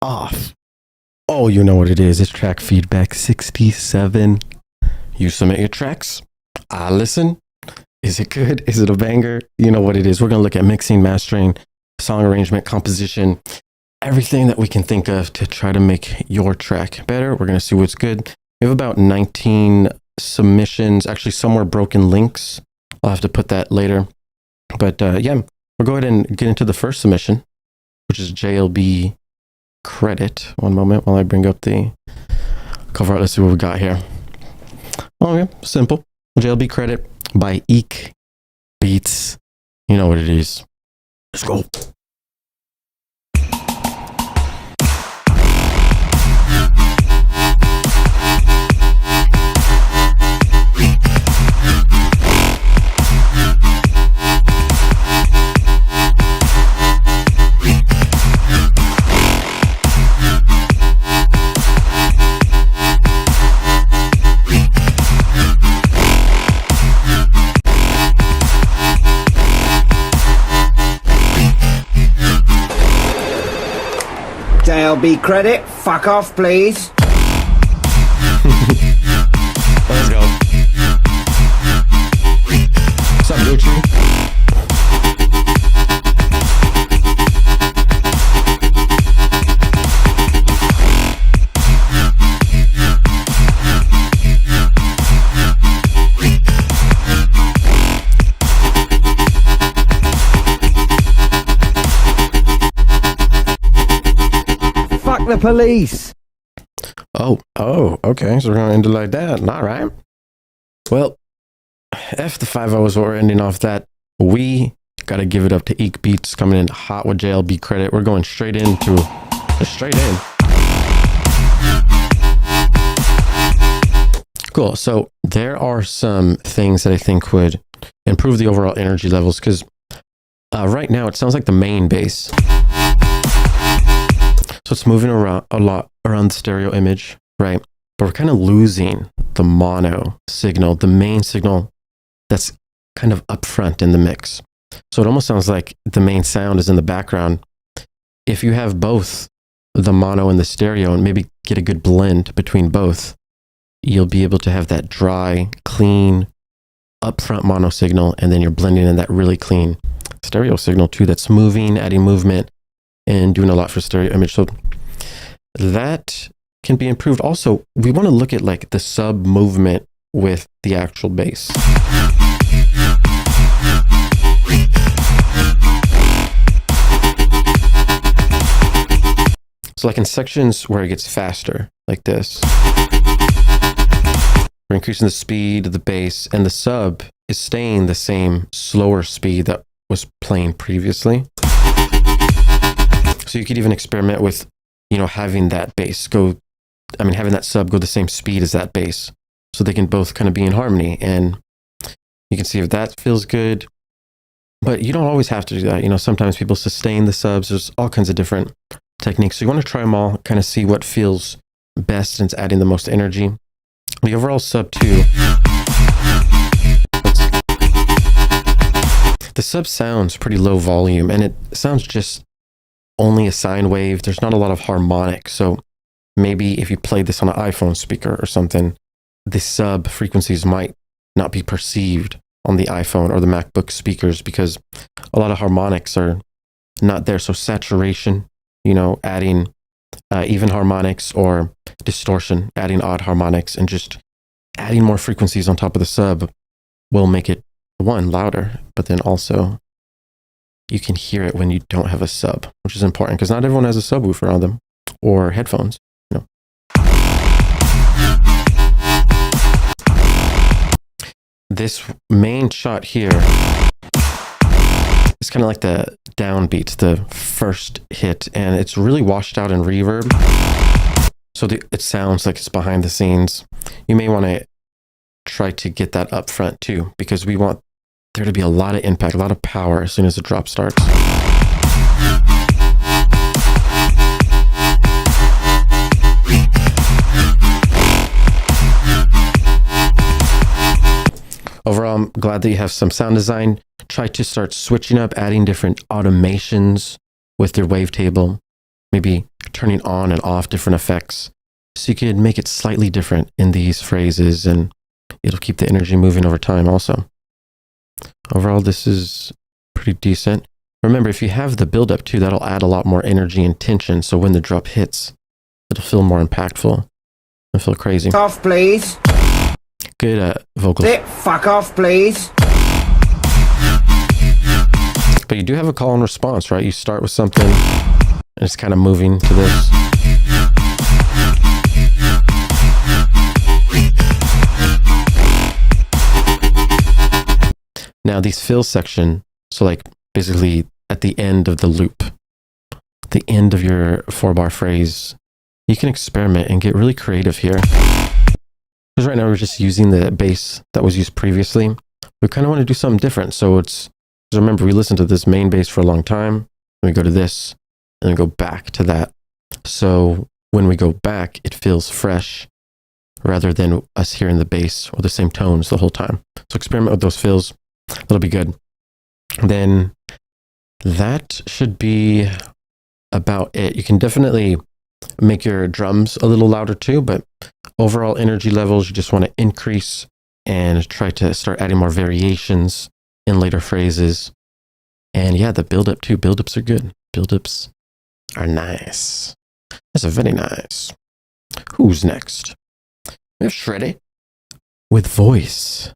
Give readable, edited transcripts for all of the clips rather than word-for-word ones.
off. Oh, you know what it is. It's track feedback 67. You submit your tracks. I listen. Is it good? Is it a banger? You know what it is. We're going to look at mixing, mastering, song arrangement, composition, everything that we can think of to try to make your track better. We're going to see what's good. We have about 19 submissions, actually somewhere broken links. I'll have to put that later. But yeah, we'll go ahead and get into the first submission, which is JLB Credit. One moment while I bring up the cover art. Let's see what we got here. Oh yeah, simple. JLB Credit by Eek Beats. You know what it is. Let's go. JLB Credit, fuck off, please. Let's go. What's up, Gucci? The police. Oh, okay. So we're going to end it like that. All right. Well, F the 5 is what we're ending off that. We got to give it up to Eek Beats coming in hot with JLB Credit. We're going straight in. Cool. So there are some things that I think would improve the overall energy levels because right now it sounds like the main bass. So it's moving around a lot around the stereo image, right? But we're kind of losing the mono signal, the main signal that's kind of up front in the mix. So it almost sounds like the main sound is in the background. If you have both the mono and the stereo and maybe get a good blend between both, you'll be able to have that dry, clean, upfront mono signal, and then you're blending in that really clean stereo signal too that's moving, adding movement, and doing a lot for stereo image. So that can be improved. Also, we want to look at like the sub movement with the actual bass. So like in sections where it gets faster, like this, we're increasing the speed of the bass and the sub is staying the same slower speed that was playing previously. So you could even experiment with, having that bass having that sub go the same speed as that bass. So they can both kind of be in harmony. And you can see if that feels good. But you don't always have to do that. Sometimes people sustain the subs. There's all kinds of different techniques. So you want to try them all, kind of see what feels best and it's adding the most energy. The overall sub too. The sub sounds pretty low volume and it sounds just only a sine wave. There's not a lot of harmonics. So maybe if you played this on an iPhone speaker or something, the sub frequencies might not be perceived on the iPhone or the MacBook speakers because a lot of harmonics are not there. So saturation, adding even harmonics or distortion, adding odd harmonics and just adding more frequencies on top of the sub will make it, one, louder, but then also you can hear it when you don't have a sub, which is important because not everyone has a subwoofer on them or headphones. This main shot here is kind of like the downbeats, the first hit, and it's really washed out in reverb. So it sounds like it's behind the scenes. You may want to try to get that up front too, because we want there to be a lot of impact, a lot of power as soon as the drop starts. Overall, I'm glad that you have some sound design. Try to start switching up, adding different automations with your wavetable. Maybe turning on and off different effects. So you can make it slightly different in these phrases, and it'll keep the energy moving over time also. Overall, this is pretty decent. Remember, if you have the build-up too, that'll add a lot more energy and tension. So when the drop hits, it'll feel more impactful and feel crazy. Off, please. Good vocals. Fuck off, please. But you do have a call and response, right? You start with something and it's kind of moving to this. Now these fill section, so like basically at the end of the loop, the end of your 4-bar phrase, you can experiment and get really creative here. Because right now we're just using the bass that was used previously. We kind of want to do something different. So it's, remember, we listened to this main bass for a long time, then we go to this, and then go back to that. So when we go back, it feels fresh rather than us hearing the bass or the same tones the whole time. So experiment with those fills. That'll be good. Then that should be about it. You can definitely make your drums a little louder too, but overall energy levels, you just want to increase and try to start adding more variations in later phrases. And yeah, the build-up too. Build-ups are good. Build-ups are nice. That's a very nice. Who's next? We have Shreddy with voice.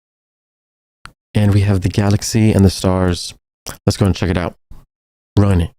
And we have the galaxy and the stars. Let's go and check it out. Run it.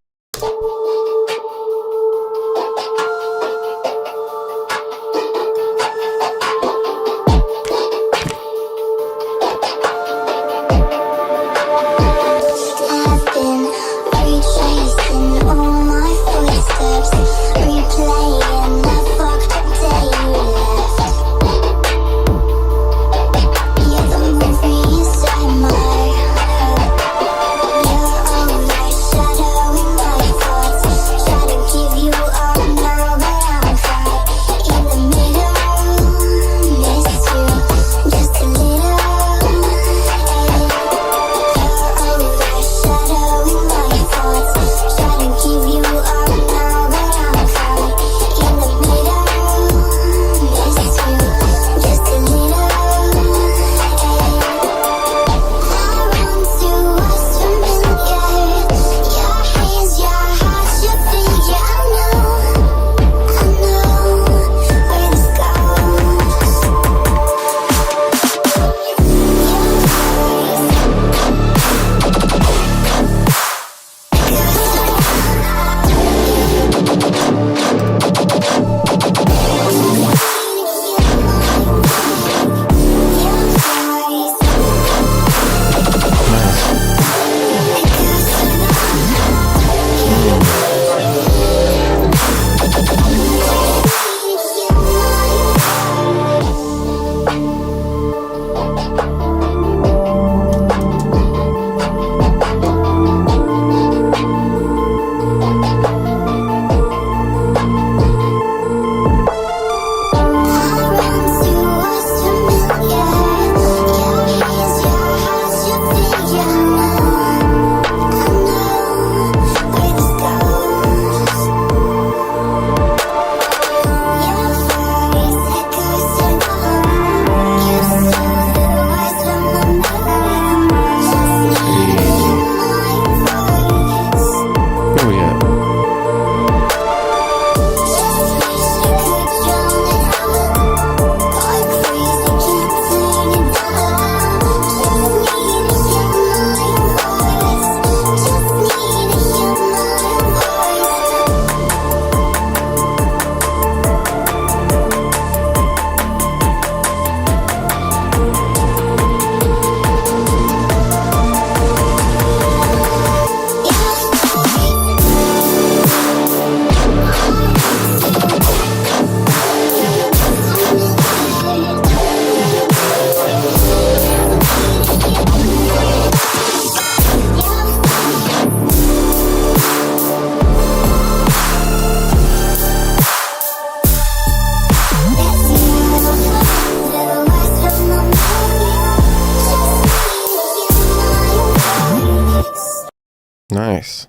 Nice.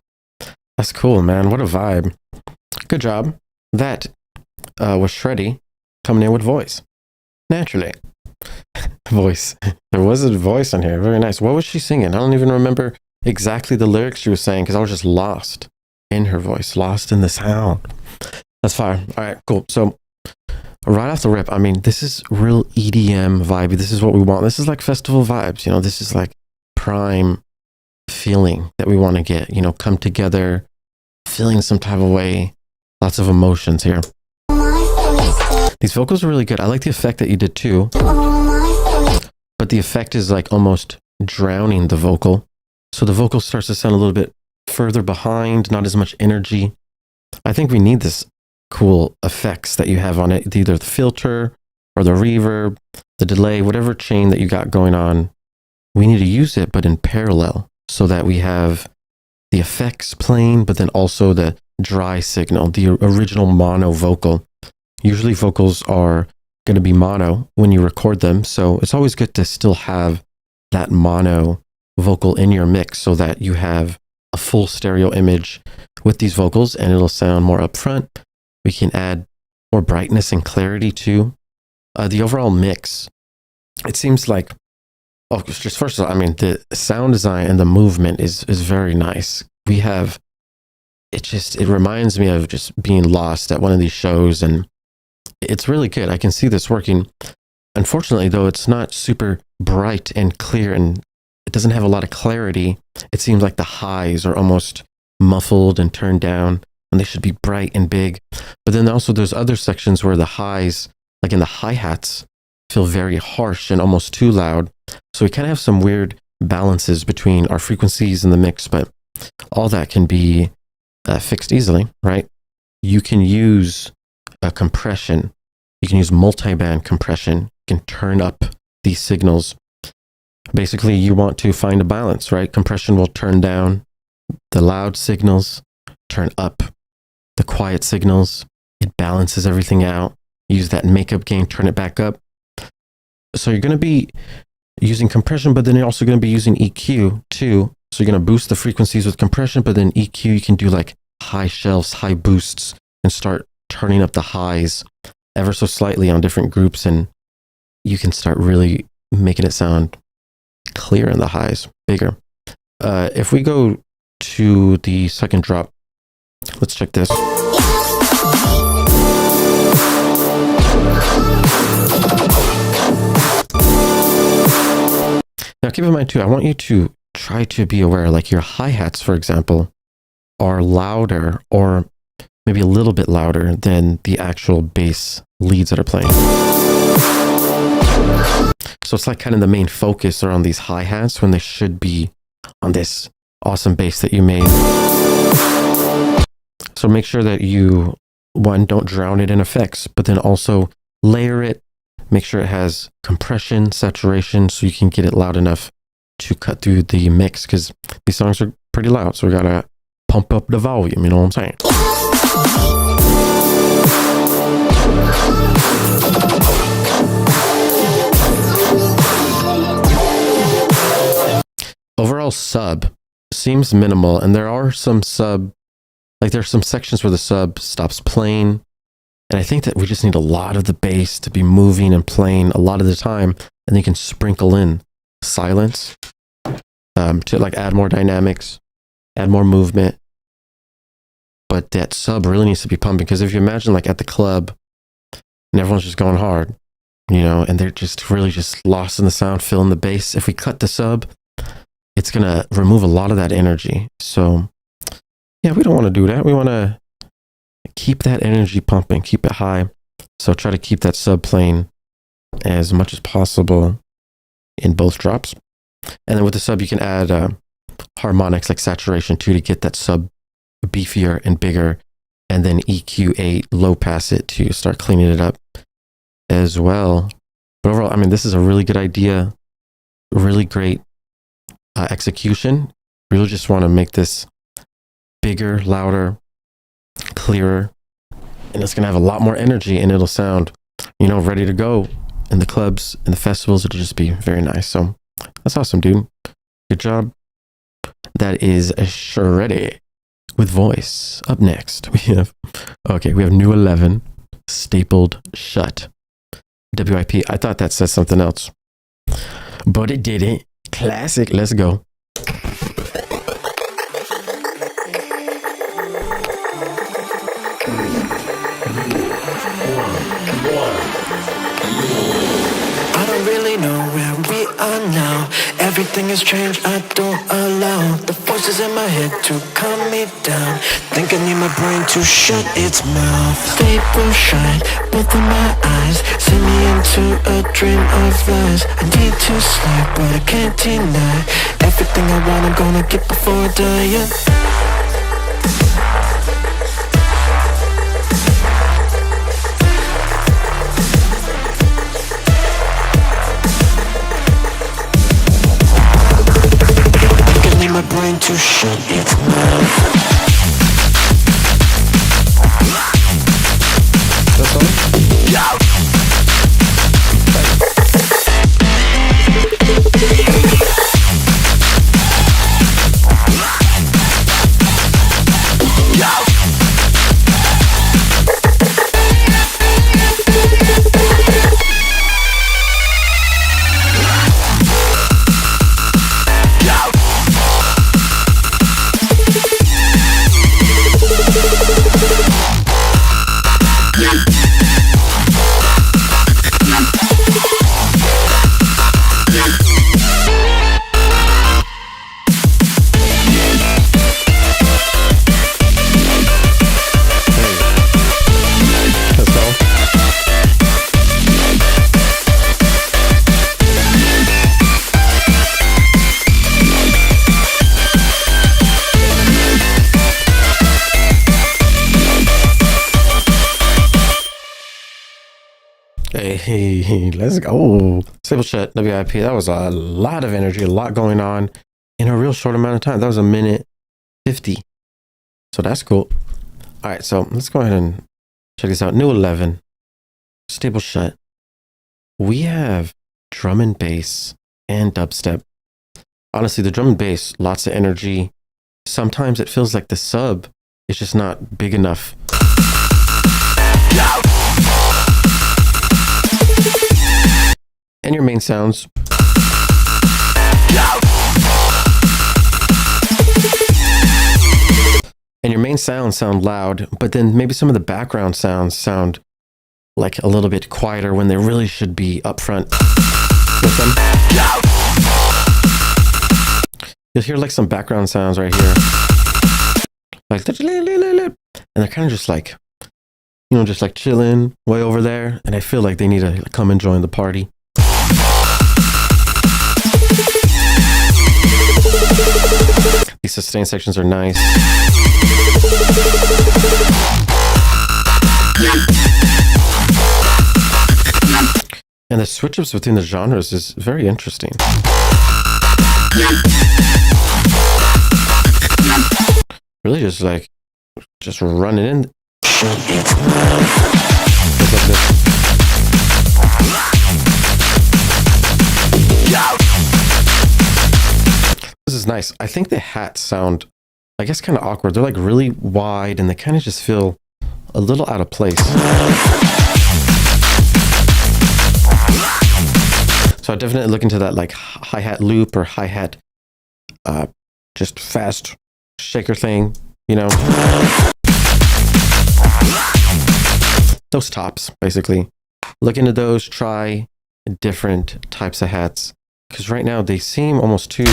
That's cool, man. What a vibe. Good job. that was Shreddy coming in with voice. Naturally. Voice. There was a voice on here. Very nice. What was she singing? I don't even remember exactly the lyrics she was saying because I was just lost in her voice, lost in the sound. That's fine. All right, cool. So right off the rip, I mean, this is real EDM vibey. This is what we want. This is like festival vibes. You know, this is like prime feeling that we want to get, you know, come together, feeling some type of way. Lots of emotions here. These vocals are really good. I like the effect that you did too. But the effect is like almost drowning the vocal. So the vocal starts to sound a little bit further behind, not as much energy. I think we need this cool effects that you have on it, either the filter or the reverb, the delay, whatever chain that you got going on. We need to use it, but in parallel, so that we have the effects playing, but then also the dry signal, the original mono vocal. Usually vocals are going to be mono when you record them. So it's always good to still have that mono vocal in your mix so that you have a full stereo image with these vocals and it'll sound more upfront. We can add more brightness and clarity to the overall mix. It seems like, oh, just first of all, I mean, the sound design and the movement is very nice. We have, it reminds me of just being lost at one of these shows, and it's really good. I can see this working. Unfortunately, though, it's not super bright and clear, and it doesn't have a lot of clarity. It seems like the highs are almost muffled and turned down, and they should be bright and big. But then also there's other sections where the highs, like in the hi-hats, feel very harsh and almost too loud. So we kind of have some weird balances between our frequencies in the mix, but all that can be fixed easily, right? You can use a compression. You can use multi-band compression. You can turn up these signals. Basically, you want to find a balance, right? Compression will turn down the loud signals, turn up the quiet signals. It balances everything out. Use that makeup gain, turn it back up. So you're going to be using compression, but then you're also going to be using EQ too. So you're going to boost the frequencies with compression, but then EQ, you can do like high shelves, high boosts, and start turning up the highs ever so slightly on different groups. And you can start really making it sound clear in the highs, bigger. If we go to the second drop, let's check this. Now keep in mind too, I want you to try to be aware, like your hi-hats, for example, are louder or maybe a little bit louder than the actual bass leads that are playing. So it's like kind of the main focus are on these hi-hats when they should be on this awesome bass that you made. So make sure that you, one, don't drown it in effects, but then also layer it. Make sure it has compression, saturation, so you can get it loud enough to cut through the mix, because these songs are pretty loud. So we gotta pump up the volume, you know what I'm saying? Overall sub seems minimal, and there are some there's some sections where the sub stops playing. And I think that we just need a lot of the bass to be moving and playing a lot of the time. And then you can sprinkle in silence to like add more dynamics, add more movement. But that sub really needs to be pumping, because if you imagine like at the club and everyone's just going hard, you know, and they're just really just lost in the sound, feeling the bass. If we cut the sub, it's going to remove a lot of that energy. So yeah, we don't want to do that. We want to keep that energy pumping, keep it high. So try to keep that sub playing as much as possible in both drops. And then with the sub, you can add harmonics like saturation too, to get that sub beefier and bigger. And then EQ8, low pass it to start cleaning it up as well. But overall, I mean, this is a really good idea. Really great execution. Really just want to make this bigger, louder, clearer, and it's gonna have a lot more energy, and it'll sound, you know, ready to go in the clubs and the festivals. It'll just be very nice. So that's awesome, dude. Good job. That is Shreddy. with voice. Up next, we have new 11, stapled shut. WIP. I thought that said something else, but it didn't. Classic. Let's go. I don't really know where we are now. Everything has changed, I don't allow the voices in my head to calm me down. Think I need my brain to shut its mouth. Staple shine, both of my eyes send me into a dream of lies. I need to sleep, but I can't deny everything I want, I'm gonna get before I die, yeah. My brain to shut its mouth. That's all? Yeah. Hey, let's go. Staple shut, WIP. That was a lot of energy, a lot going on in a real short amount of time. That was 1:50. So that's cool. All right, so let's go ahead and check this out. New 11, staple shut. We have drum and bass and dubstep. Honestly, the drum and bass, lots of energy. Sometimes it feels like the sub is just not big enough. And your main sounds. And your main sounds sound loud, but then maybe some of the background sounds sound like a little bit quieter when they really should be up front with them. You'll hear like some background sounds right here. Like, and they're kind of just like, you know, just like chilling way over there. And I feel like they need to come and join the party. These sustain sections are nice. And the switch ups between the genres is very interesting. Really just like, just running in. This is nice. I think the hats sound, I guess, kind of awkward. They're like really wide and they kind of just feel a little out of place. So I definitely look into that like hi-hat loop or hi-hat just fast shaker thing, you know. Those tops, basically. Look into those, try different types of hats. Because right now they seem almost too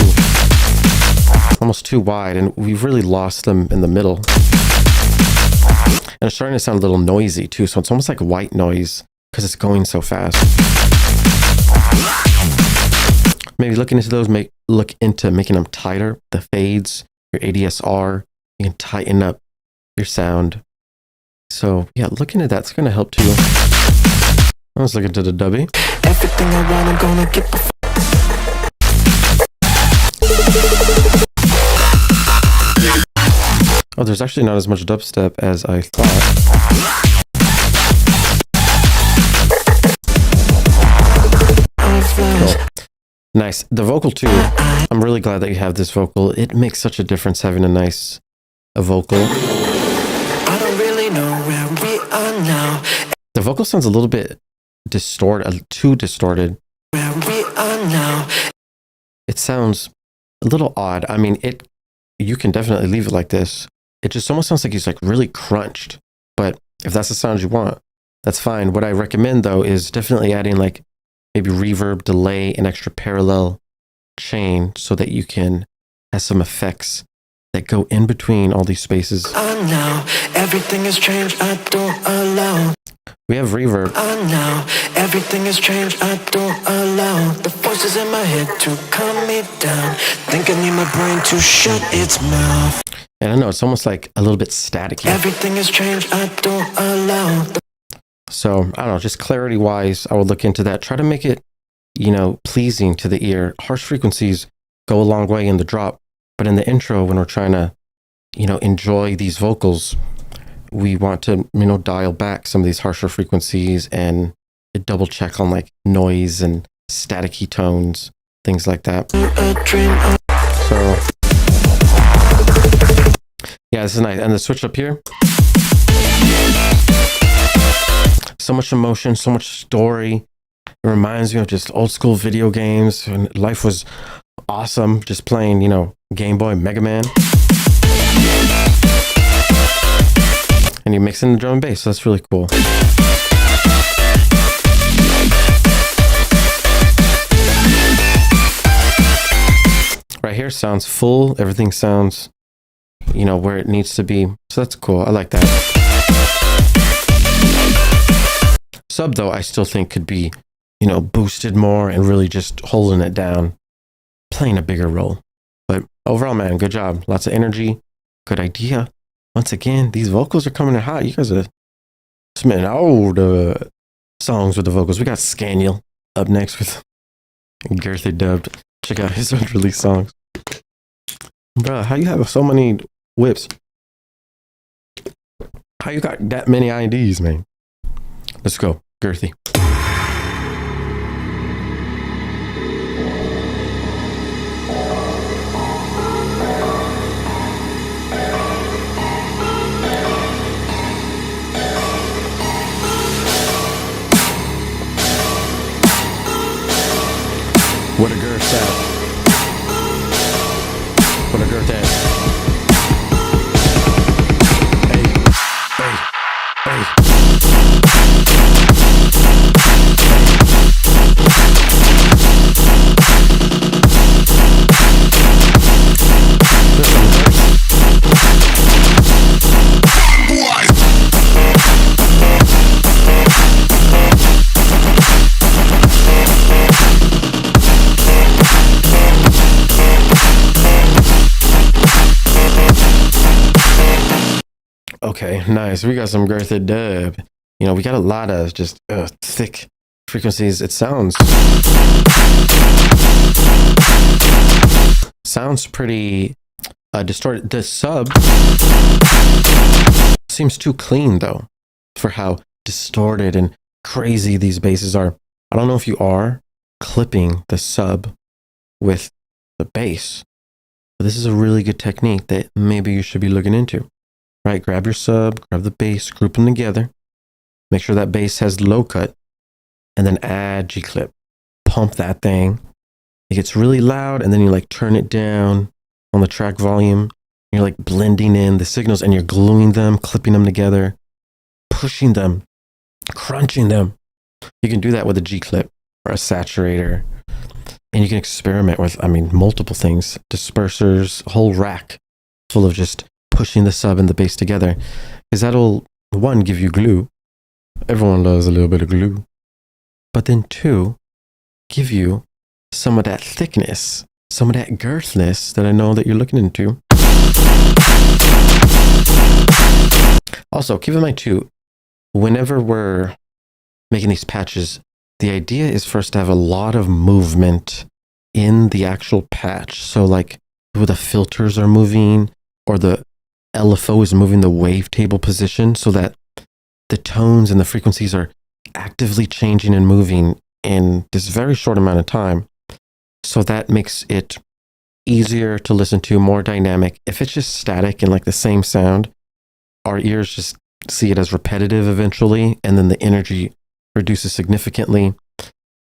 wide, and we've really lost them in the middle. And it's starting to sound a little noisy too, so it's almost like white noise because it's going so fast. Maybe looking into those, look into making them tighter. The fades, your ADSR, you can tighten up your sound. So yeah, looking at that's going to help too. Let's look into the dubby. Everything I want, I'm gonna get before. Oh, there's actually not as much dubstep as I thought. Cool. Nice. The vocal too. I'm really glad that you have this vocal. It makes such a difference having a nice a vocal. I don't really know where we are now. The vocal sounds a little bit distorted, too distorted. Where we are now. It sounds a little odd. I mean, you can definitely leave it like this. It just almost sounds like he's like really crunched. But if that's the sound you want, that's fine. What I recommend though is definitely adding like maybe reverb, delay, and extra parallel chain so that you can have some effects that go in between all these spaces. Now everything has changed. I don't allow. We have reverb. Now everything has changed. I don't allow the voices in my head to calm me down. Think I need my brain to shut its mouth. And I know it's almost like a little bit staticky. Everything has changed. I don't allow. So I don't know, just clarity wise, I would look into that. Try to make it, pleasing to the ear. Harsh frequencies go a long way in the drop, but in the intro, when we're trying to, enjoy these vocals, we want to, dial back some of these harsher frequencies and double check on like noise and staticky tones, things like that. So yeah, this is nice. And the switch up here, so much emotion, so much story. It reminds me of just old school video games when life was awesome, just playing, Game Boy, Mega Man. And you mix in the drum and bass, so that's really cool. Right here sounds full, everything sounds, where it needs to be. So that's cool, I like that. Sub though, I still think could be, boosted more and really just holding it down, playing a bigger role. But overall, man, good job. Lots of energy, good idea. Once again, these vocals are coming in hot. You guys are submitting all the songs with the vocals. We got Scaniel up next with Girthy dubbed. Check out his unreleased songs. Bruh, how you have so many whips? How you got that many IDs, man? Let's go, Girthy. What a girth at? What a girth at? Hey, hey, hey. Okay, nice. We got some girthy dub. We got a lot of just thick frequencies. It sounds pretty distorted. The sub seems too clean though for how distorted and crazy these basses are. I don't know if you are clipping the sub with the bass, but this is a really good technique that maybe you should be looking into. Right, grab your sub, grab the bass, group them together. Make sure that bass has low cut, and then add G-clip. Pump that thing. It gets really loud, and then you like turn it down on the track volume. You're like blending in the signals, and you're gluing them, clipping them together, pushing them, crunching them. You can do that with a G-clip or a saturator, and you can experiment with, multiple things. Dispersers, a whole rack full of just pushing the sub and the bass together, because that'll, one, give you glue. Everyone loves a little bit of glue. But then two, give you some of that thickness, some of that girthness that I know that you're looking into. Also, keep in mind too, whenever we're making these patches, the idea is for us to have a lot of movement in the actual patch. So like where the filters are moving, or the LFO is moving the wavetable position, so that the tones and the frequencies are actively changing and moving in this very short amount of time. So that makes it easier to listen to, more dynamic. If it's just static and like the same sound, our ears just see it as repetitive eventually, and then the energy reduces significantly.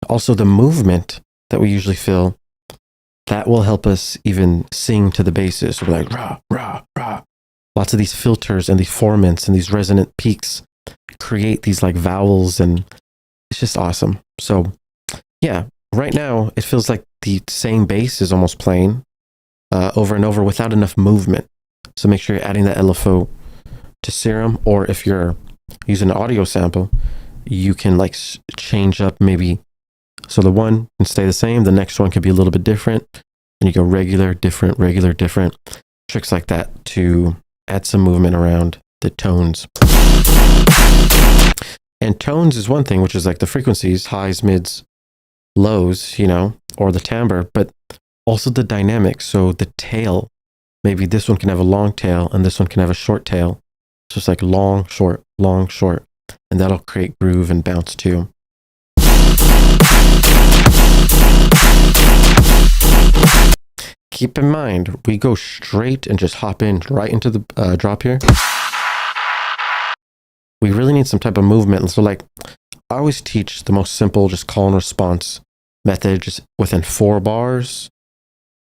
Also, the movement that we usually feel, that will help us even sing to the basses. So we're like, rah, rah, rah. Lots of these filters and these formants and these resonant peaks create these like vowels, and it's just awesome. So yeah, right now it feels like the same bass is almost playing over and over without enough movement. So make sure you're adding that LFO to serum, or if you're using an audio sample, you can like change up maybe. So the one can stay the same, the next one could be a little bit different, and you go regular, different, regular, different. Tricks like that to add some movement around the tones. And tones is one thing, which is like the frequencies, highs, mids, lows, you know, or the timbre, but also the dynamics. So the tail, maybe this one can have a long tail and this one can have a short tail. So it's like long, short, and that'll create groove and bounce too. Keep in mind, we go straight and just hop in right into the drop here. We really need some type of movement. So like, I always teach the most simple, just call and response method. Just within 4 bars,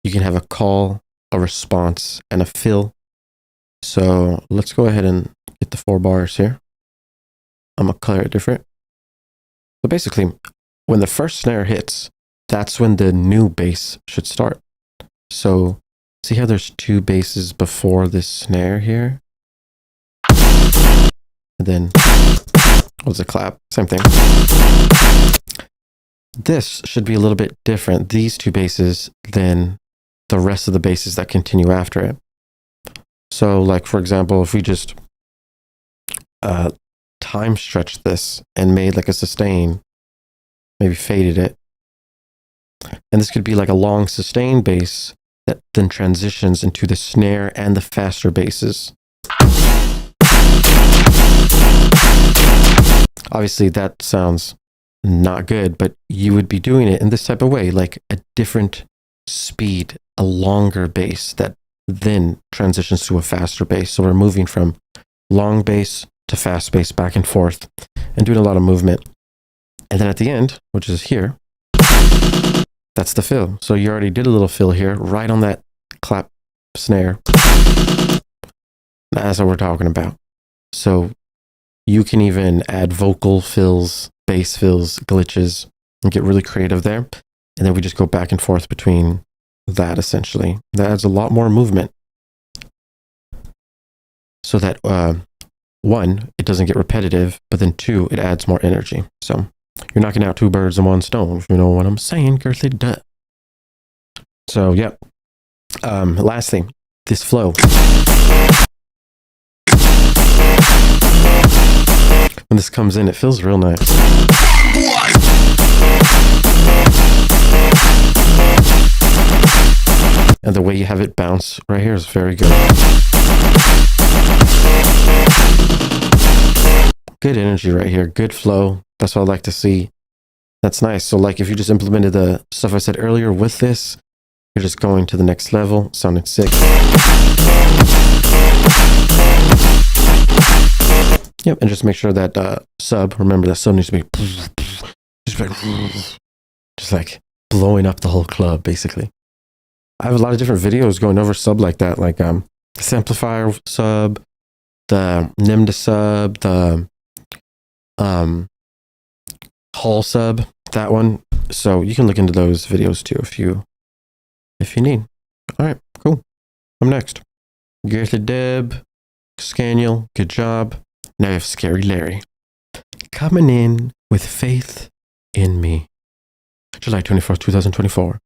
you can have a call, a response, and a fill. So let's go ahead and get the 4 bars here. I'm gonna color it different. So basically, when the first snare hits, that's when the new bass should start. So see how there's 2 basses before this snare here? And then, what's a clap? Same thing. This should be a little bit different, these 2 basses, than the rest of the basses that continue after it. So like, for example, if we just time stretched this and made like a sustain, maybe faded it, and this could be like a long sustain bass that then transitions into the snare and the faster basses. Obviously that sounds not good, but you would be doing it in this type of way, like a different speed, a longer bass that then transitions to a faster bass. So we're moving from long bass to fast bass, back and forth, and doing a lot of movement. And then at the end, which is here, that's the fill. So you already did a little fill here, right on that clap snare. That's what we're talking about. So you can even add vocal fills, bass fills, glitches, and get really creative there. And then we just go back and forth between that, essentially. That adds a lot more movement. So that, 1, it doesn't get repetitive, but then 2, it adds more energy. So you're knocking out 2 birds in 1 stone, if you know what I'm saying, girthy duh. So, yeah. Last thing, this flow. When this comes in, it feels real nice. And the way you have it bounce right here is very good. Good energy right here, good flow. That's what I like to see. That's nice. So like if you just implemented the stuff I said earlier with this, you're just going to the next level, sounding sick. Yep, and just make sure that sub, remember that sub needs to be just like blowing up the whole club, basically. I have a lot of different videos going over sub like that, like this amplifier sub, the NIMDA sub, the Hall sub, that one. So you can look into those videos too if you need. All right, cool. I'm next. Girthy Deb, Scaniel, good job. Now you have Scary Larry. Coming in with Faith in Me. July 24th, 2024.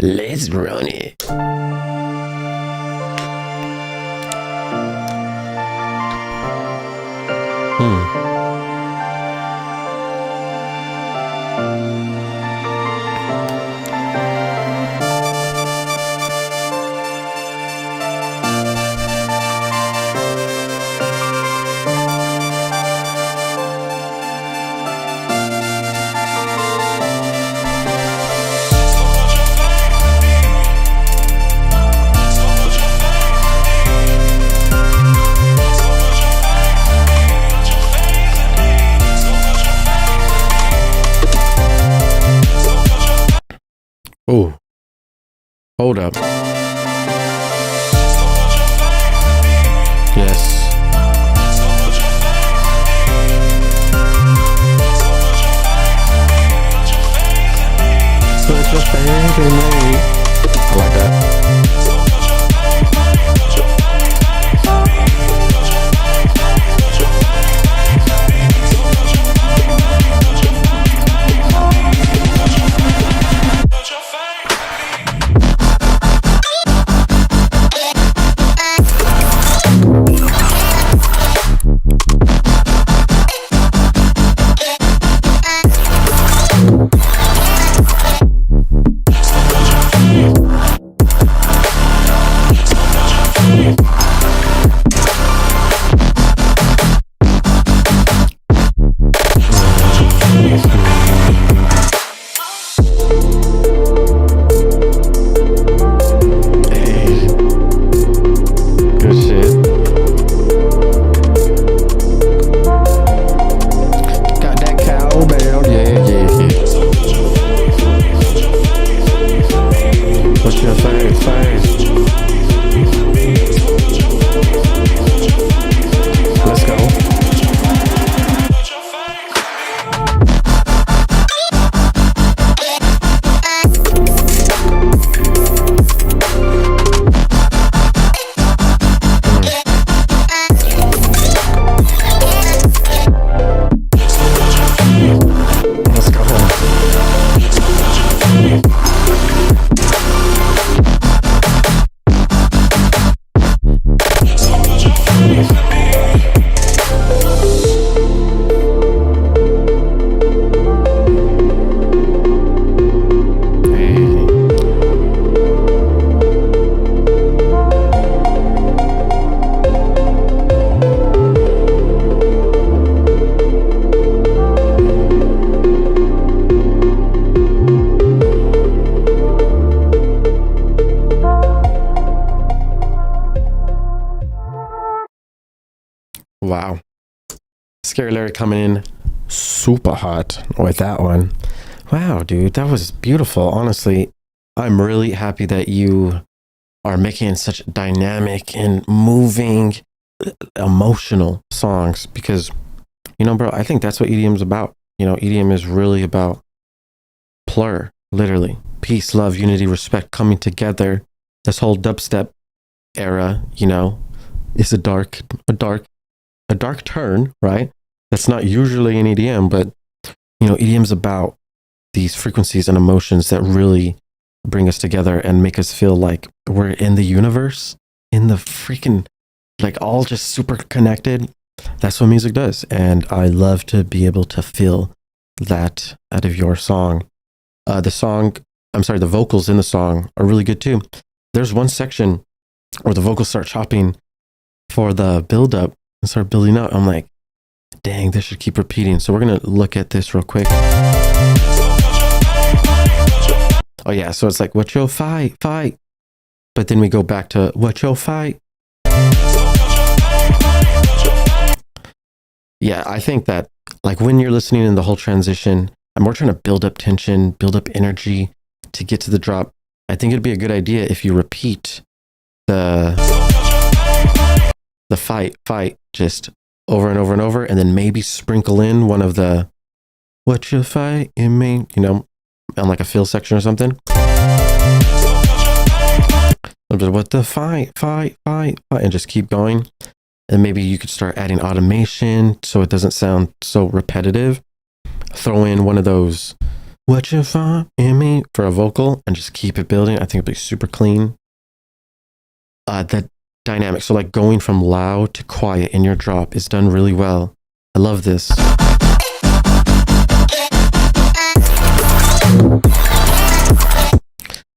Let's run it. hold up. Yes. Put your faith in me. I like that. Wow. Scary Larry coming in super hot with that one. Wow, dude, that was beautiful. Honestly, I'm really happy that you are making such dynamic and moving, emotional songs because, bro, I think that's what EDM is about. EDM is really about plur, literally. Peace, love, unity, respect, coming together. This whole dubstep era, is a dark turn, right? That's not usually in EDM, but EDM is about these frequencies and emotions that really bring us together and make us feel like we're in the universe, in the freaking, like all just super connected. That's what music does. And I love to be able to feel that out of your song. The vocals in the song are really good too. There's one section where the vocals start chopping for the build up and start building up. I'm like, dang, this should keep repeating. So we're going to look at this real quick. Oh yeah, so it's like, what your fight. But then we go back to what your fight. Yeah, I think that like when you're listening in the whole transition and we're trying to build up tension, build up energy to get to the drop, I think it'd be a good idea if you repeat the fight just over and over and over, and then maybe sprinkle in one of the what you fight in me, on like a fill section or something. What the fight, and just keep going. And maybe you could start adding automation so it doesn't sound so repetitive. Throw in one of those what you fight in me for a vocal and just keep it building. I think it'll be super clean. That dynamic, so like going from loud to quiet in your drop is done really well. I love this.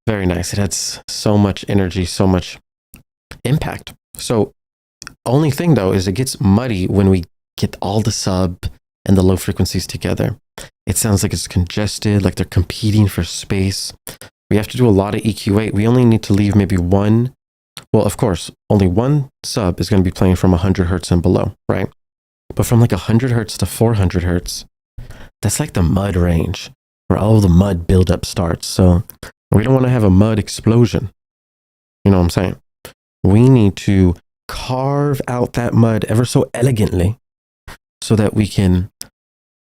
Very nice. It adds so much energy, so much impact. So only thing though is it gets muddy when we get all the sub and the low frequencies together. It sounds like it's congested, like they're competing for space. We have to do a lot of EQ8. We only need to leave maybe one. Well, of course, only one sub is going to be playing from 100 hertz and below, right? But from like 100 hertz to 400 hertz, that's like the mud range where all the mud buildup starts. So we don't want to have a mud explosion. You know what I'm saying? We need to carve out that mud ever so elegantly so that we can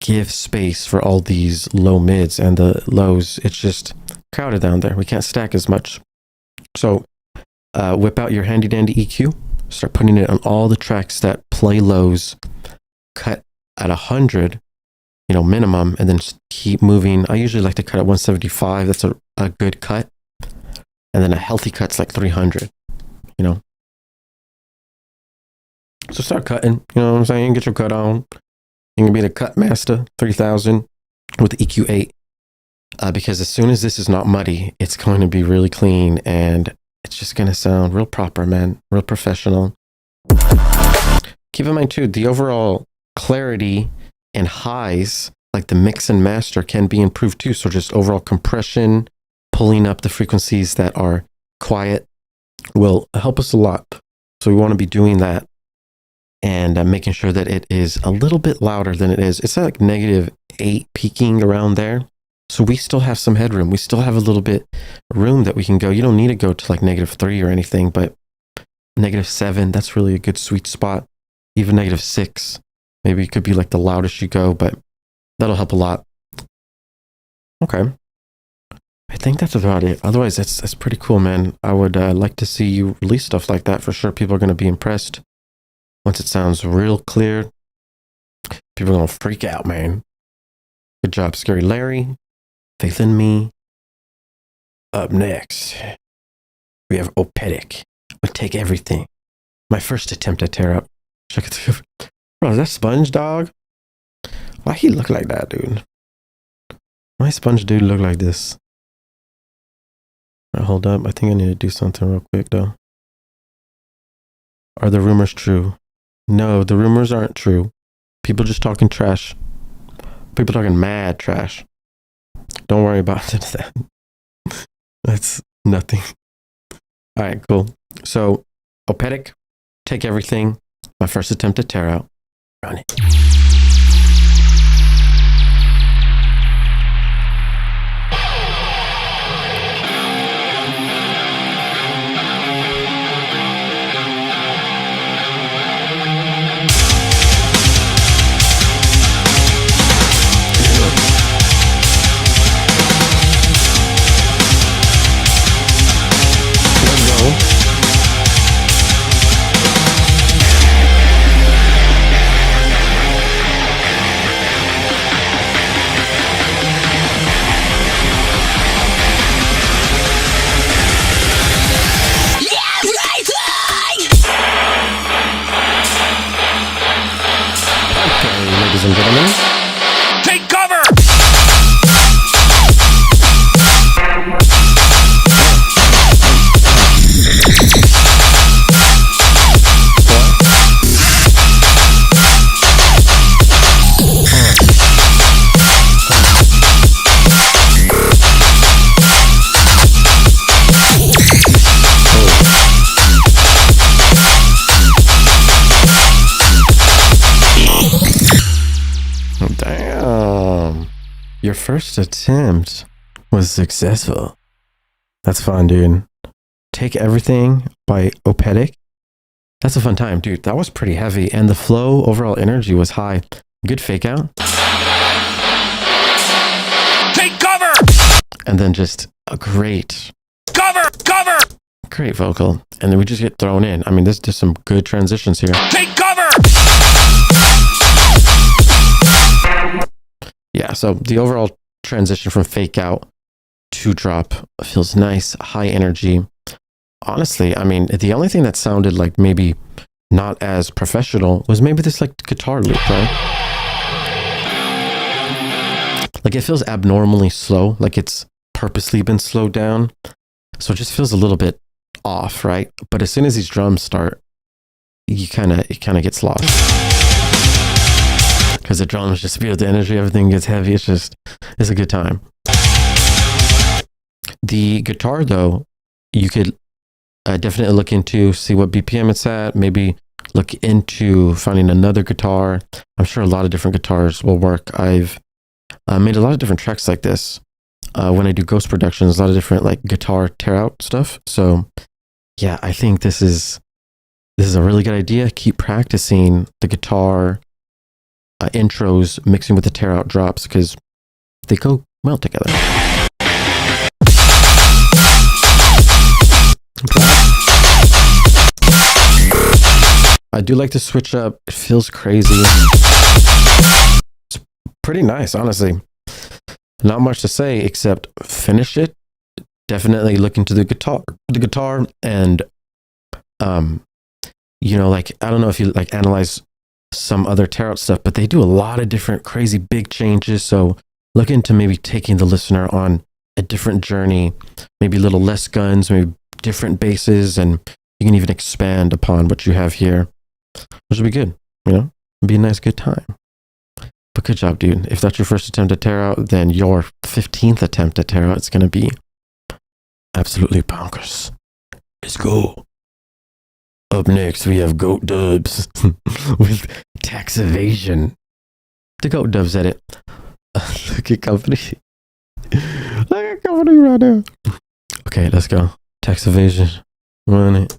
give space for all these low mids and the lows. It's just crowded down there. We can't stack as much. So whip out your handy dandy EQ, start putting it on all the tracks that play lows, cut at 100, minimum, and then keep moving. I usually like to cut at 175. That's a good cut. And then a healthy cut's like 300, So start cutting, you know what I'm saying? Get your cut on. You can be the cut master, 3000 with the EQ 8. Because as soon as this is not muddy, it's going to be really clean and it's just going to sound real proper, man. Real professional. Keep in mind too, the overall clarity and highs, like the mix and master, can be improved too. So just overall compression, pulling up the frequencies that are quiet will help us a lot. So we want to be doing that and making sure that it is a little bit louder than it is. It's like -8 peaking around there. So we still have some headroom. We still have a little bit room that we can go. You don't need to go to like -3 or anything, but -7, that's really a good sweet spot. Even -6, maybe it could be like the loudest you go, but that'll help a lot. Okay. I think that's about it. Otherwise, that's pretty cool, man. I would like to see you release stuff like that for sure. People are going to be impressed. Once it sounds real clear, people are going to freak out, man. Good job, Scary Larry. Faith in Me. Up next, we have Opedic. We'll take everything. My first attempt at tear up. Check it. Bro, is that Sponge Dog? Why he look like that, dude? Why Sponge Dude look like this? Right, hold up. I think I need to do something real quick, though. Are the rumors true? No, the rumors aren't true. People just talking trash. People talking mad trash. Don't worry about that. That's nothing. All right, cool. So, Opedic, take everything. My first attempt at tear out. Run it. Ladies and gentlemen, take cover! damn. Your first attempt was successful. That's fun, dude. Take Everything by Opedic. That's a fun time, dude. That was pretty heavy, and the flow, overall energy was high. Good fake out. Take cover! And then just a great Cover! Cover! great vocal. And then we just get thrown in. I mean, there's some good transitions here. Take cover! Yeah, so the overall transition from fake out to drop feels nice, high energy. Honestly, I mean, the only thing that sounded like maybe not as professional was maybe this like guitar loop, right? Like it feels abnormally slow, like it's purposely been slowed down. So it just feels a little bit off, right? But as soon as these drums start, it kind of gets lost. Because the drums just feel the energy, everything gets heavy. It's a good time. The guitar, though, you could definitely look into, see what BPM it's at, maybe look into finding another guitar. I'm sure a lot of different guitars will work. I've made a lot of different tracks like this. When I do ghost productions, a lot of different like guitar tear out stuff. So yeah, I think this is a really good idea. Keep practicing the guitar intros, mixing with the tear out drops, because they go well together. I do like to switch up. It feels crazy. It's pretty nice, honestly. Not much to say except finish it. Definitely look into the guitar, and you know, like, I don't know if you like analyze some other tear out stuff, but they do a lot of different crazy big changes. So look into maybe taking the listener on a different journey, maybe a little less guns, maybe different basses, and you can even expand upon what you have here, which will be good. You know, it'll be a nice good time. But good job, dude. If that's your first attempt at tear out, then your 15th attempt at tear out, it's going to be absolutely bonkers. Let's go. Up next, we have Goat Dubs with Tax Evasion. The Goat Dubs edit. Look at company. Look at company right now. Okay, let's go. Tax Evasion. Run it.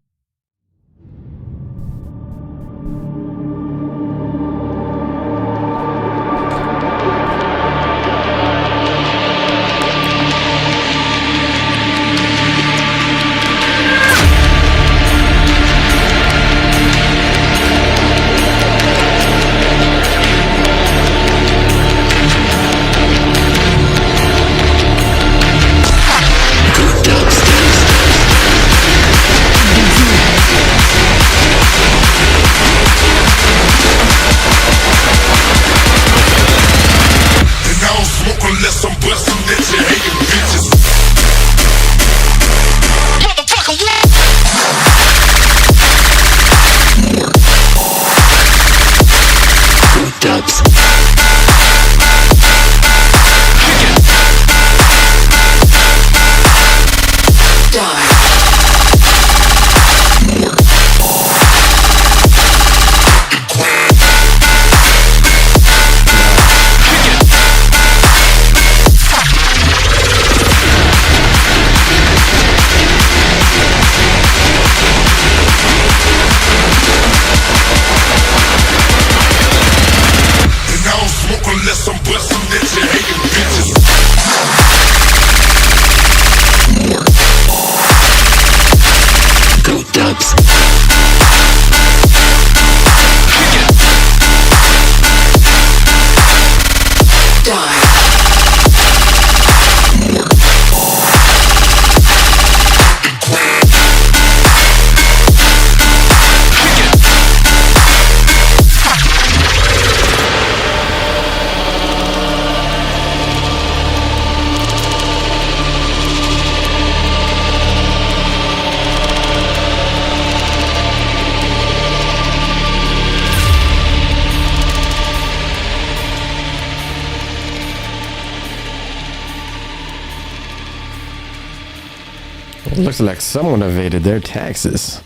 Looks like someone evaded their taxes.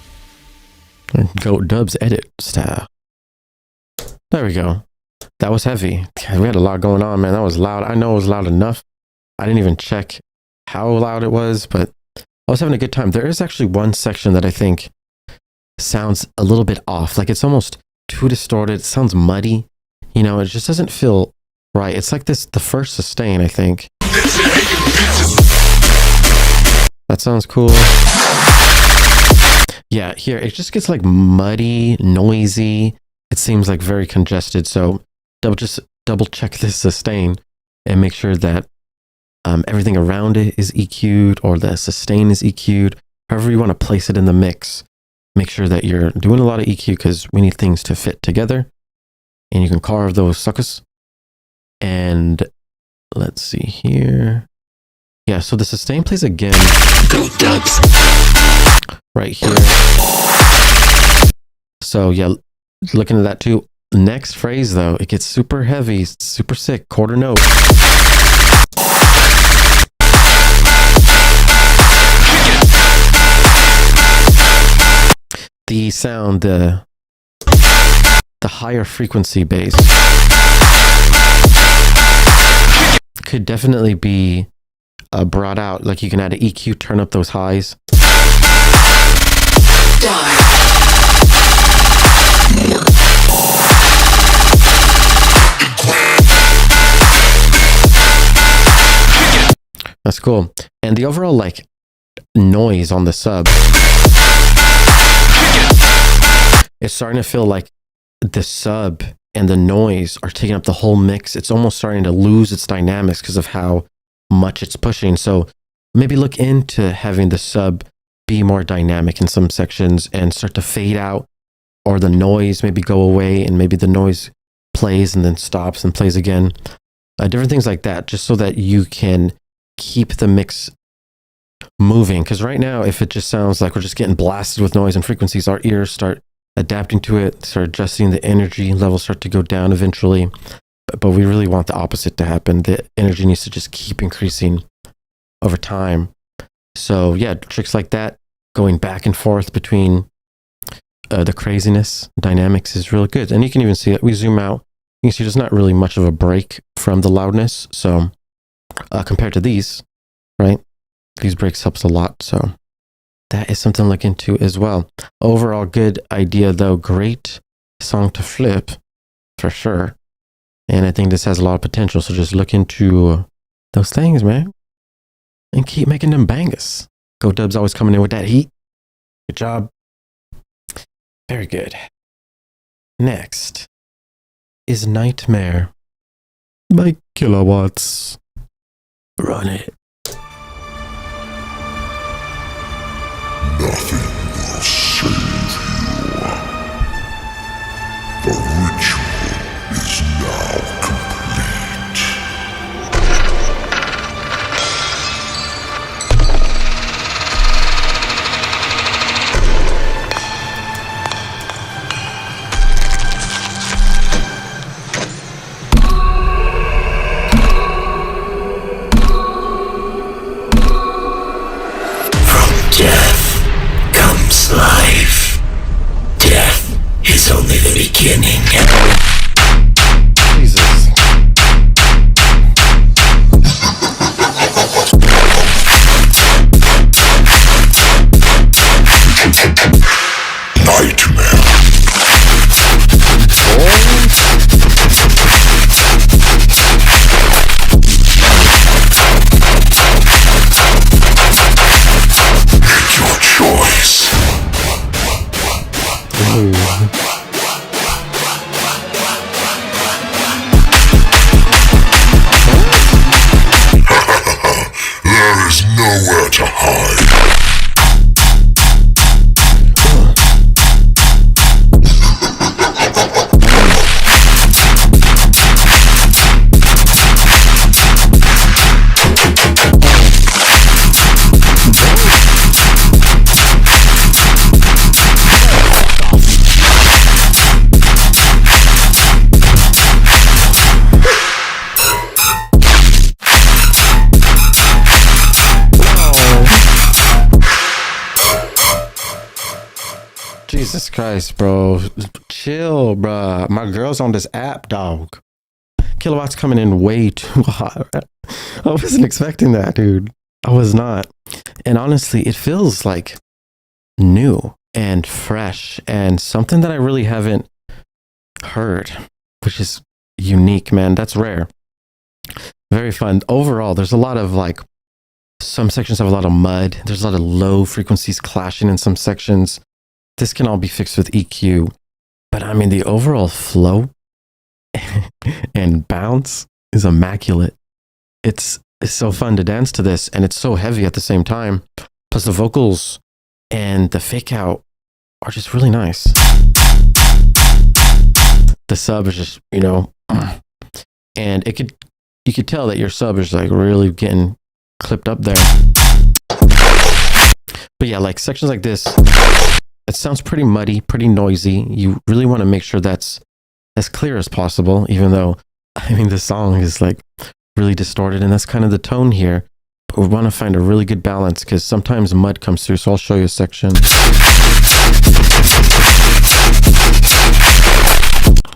Goat Dubs edit style. There we go. That was heavy. We had a lot going on, man. That was loud. I know it was loud enough. I didn't even check how loud it was, but I was having a good time. There is actually one section that I think sounds a little bit off. Like it's almost too distorted. It sounds muddy. You know, it just doesn't feel right. It's like the first sustain, I think. That sounds cool. Yeah, here, it just gets like muddy, noisy. It seems like very congested. So just double check this sustain and make sure that everything around it is EQ'd, or the sustain is EQ'd. However you want to place it in the mix, make sure that you're doing a lot of EQ, because we need things to fit together. And you can carve those suckers. And let's see here. Yeah, so the sustain plays again right here. So yeah, looking at that too. Next phrase though, it gets super heavy, super sick, quarter note. The sound, the higher frequency bass could definitely be brought out. Like you can add an EQ, turn up those highs. That's cool. And the overall like noise on the sub, it's starting to feel like the sub and the noise are taking up the whole mix. It's almost starting to lose its dynamics because of how much it's pushing. So maybe look into having the sub be more dynamic in some sections and start to fade out, or the noise maybe go away and maybe the noise plays and then stops and plays again. Different things like that, just so that you can keep the mix moving. Because right now, if it just sounds like we're just getting blasted with noise and frequencies, our ears start adapting to it, start adjusting, the energy levels start to go down eventually. But we really want the opposite to happen. The energy needs to just keep increasing over time. So yeah, tricks like that, going back and forth between the craziness dynamics is really good. And you can even see it. We zoom out, you can see there's not really much of a break from the loudness. So compared to these, right? These breaks helps a lot. So that is something to look into as well. Overall, good idea though. Great song to flip for sure. And I think this has a lot of potential. So just look into those things, man. And keep making them bangers. Go Dubs always coming in with that heat. Good job. Very good. Next is Nightmare by Kilowatts. Run it. Nothing will save you. The ritual is now complete. From death comes life. Death is only the beginning. Jesus. Nightmare. Make your choice. There is nowhere to hide. Jesus Christ, bro. Chill, bro. My girl's on this app, dog. Kilowatts coming in way too hot. I wasn't expecting that, dude. I was not. And honestly, it feels like new and fresh and something that I really haven't heard, which is unique, man. That's rare. Very fun. Overall, there's a lot of like, some sections have a lot of mud. There's a lot of low frequencies clashing in some sections. This can all be fixed with EQ. But I mean, the overall flow and bounce is immaculate. It's so fun to dance to this, and it's so heavy at the same time. Plus the vocals and the fake out are just really nice. The sub is just, you know, and you could tell that your sub is like really getting clipped up there. But yeah, like sections like this, it sounds pretty muddy, pretty noisy. You really want to make sure that's as clear as possible, even though, I mean, the song is like really distorted, and that's kind of the tone here. But we want to find a really good balance because sometimes mud comes through. So I'll show you a section.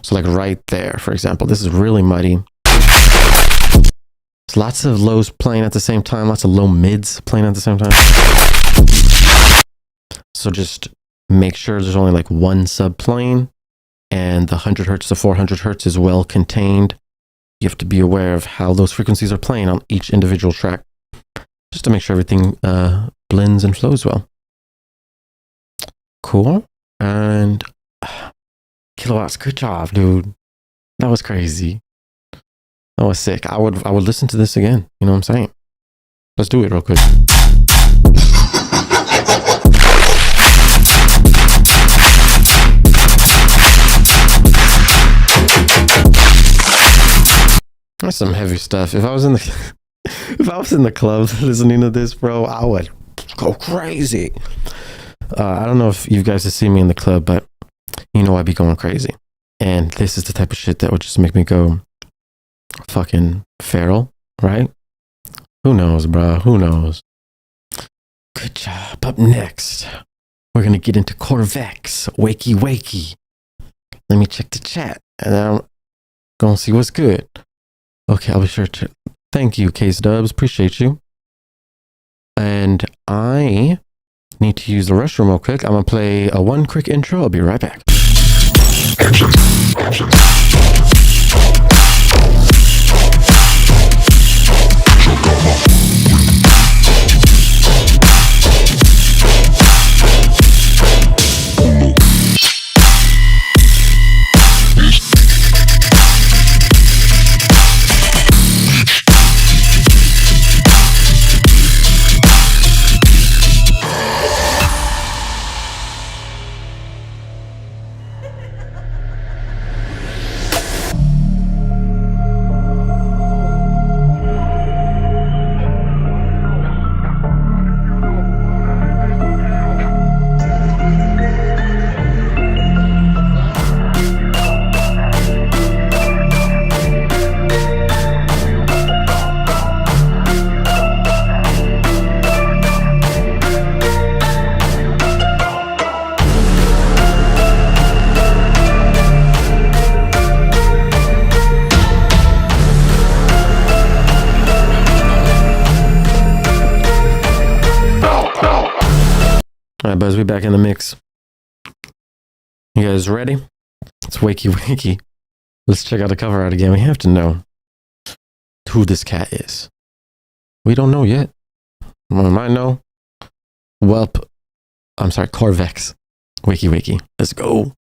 So like right there, for example, this is really muddy. There's lots of lows playing at the same time, lots of low mids playing at the same time. So just make sure there's only like one subplane and the 100 hertz to 400 hertz is well contained. You have to be aware of how those frequencies are playing on each individual track, just to make sure everything blends and flows well. Cool. And kilowatts, good job, dude. That was crazy. That was sick. I would listen to this again. You know what I'm saying? Let's do it real quick. That's some heavy stuff. If I was in the club listening to this, bro, I would go crazy. I don't know if you guys have seen me in the club, but you know I'd be going crazy. And this is the type of shit that would just make me go fucking feral, right? Who knows, bro? Who knows? Good job. Up next, we're gonna get into Corvex. Wakey, wakey. Let me check the chat, and then I'm gonna see what's good. Okay, I'll be sure to. Thank you, Case Dubs. Appreciate you. And I need to use the restroom real quick. I'm gonna play a one quick intro. I'll be right back. All right, Buzz, we back in the mix. You guys ready? It's Wakey Wakey. Let's check out the cover art again. We have to know who this cat is. We don't know yet. We might know. WIP. I'm sorry, Corvex. Wakey Wakey. Let's go.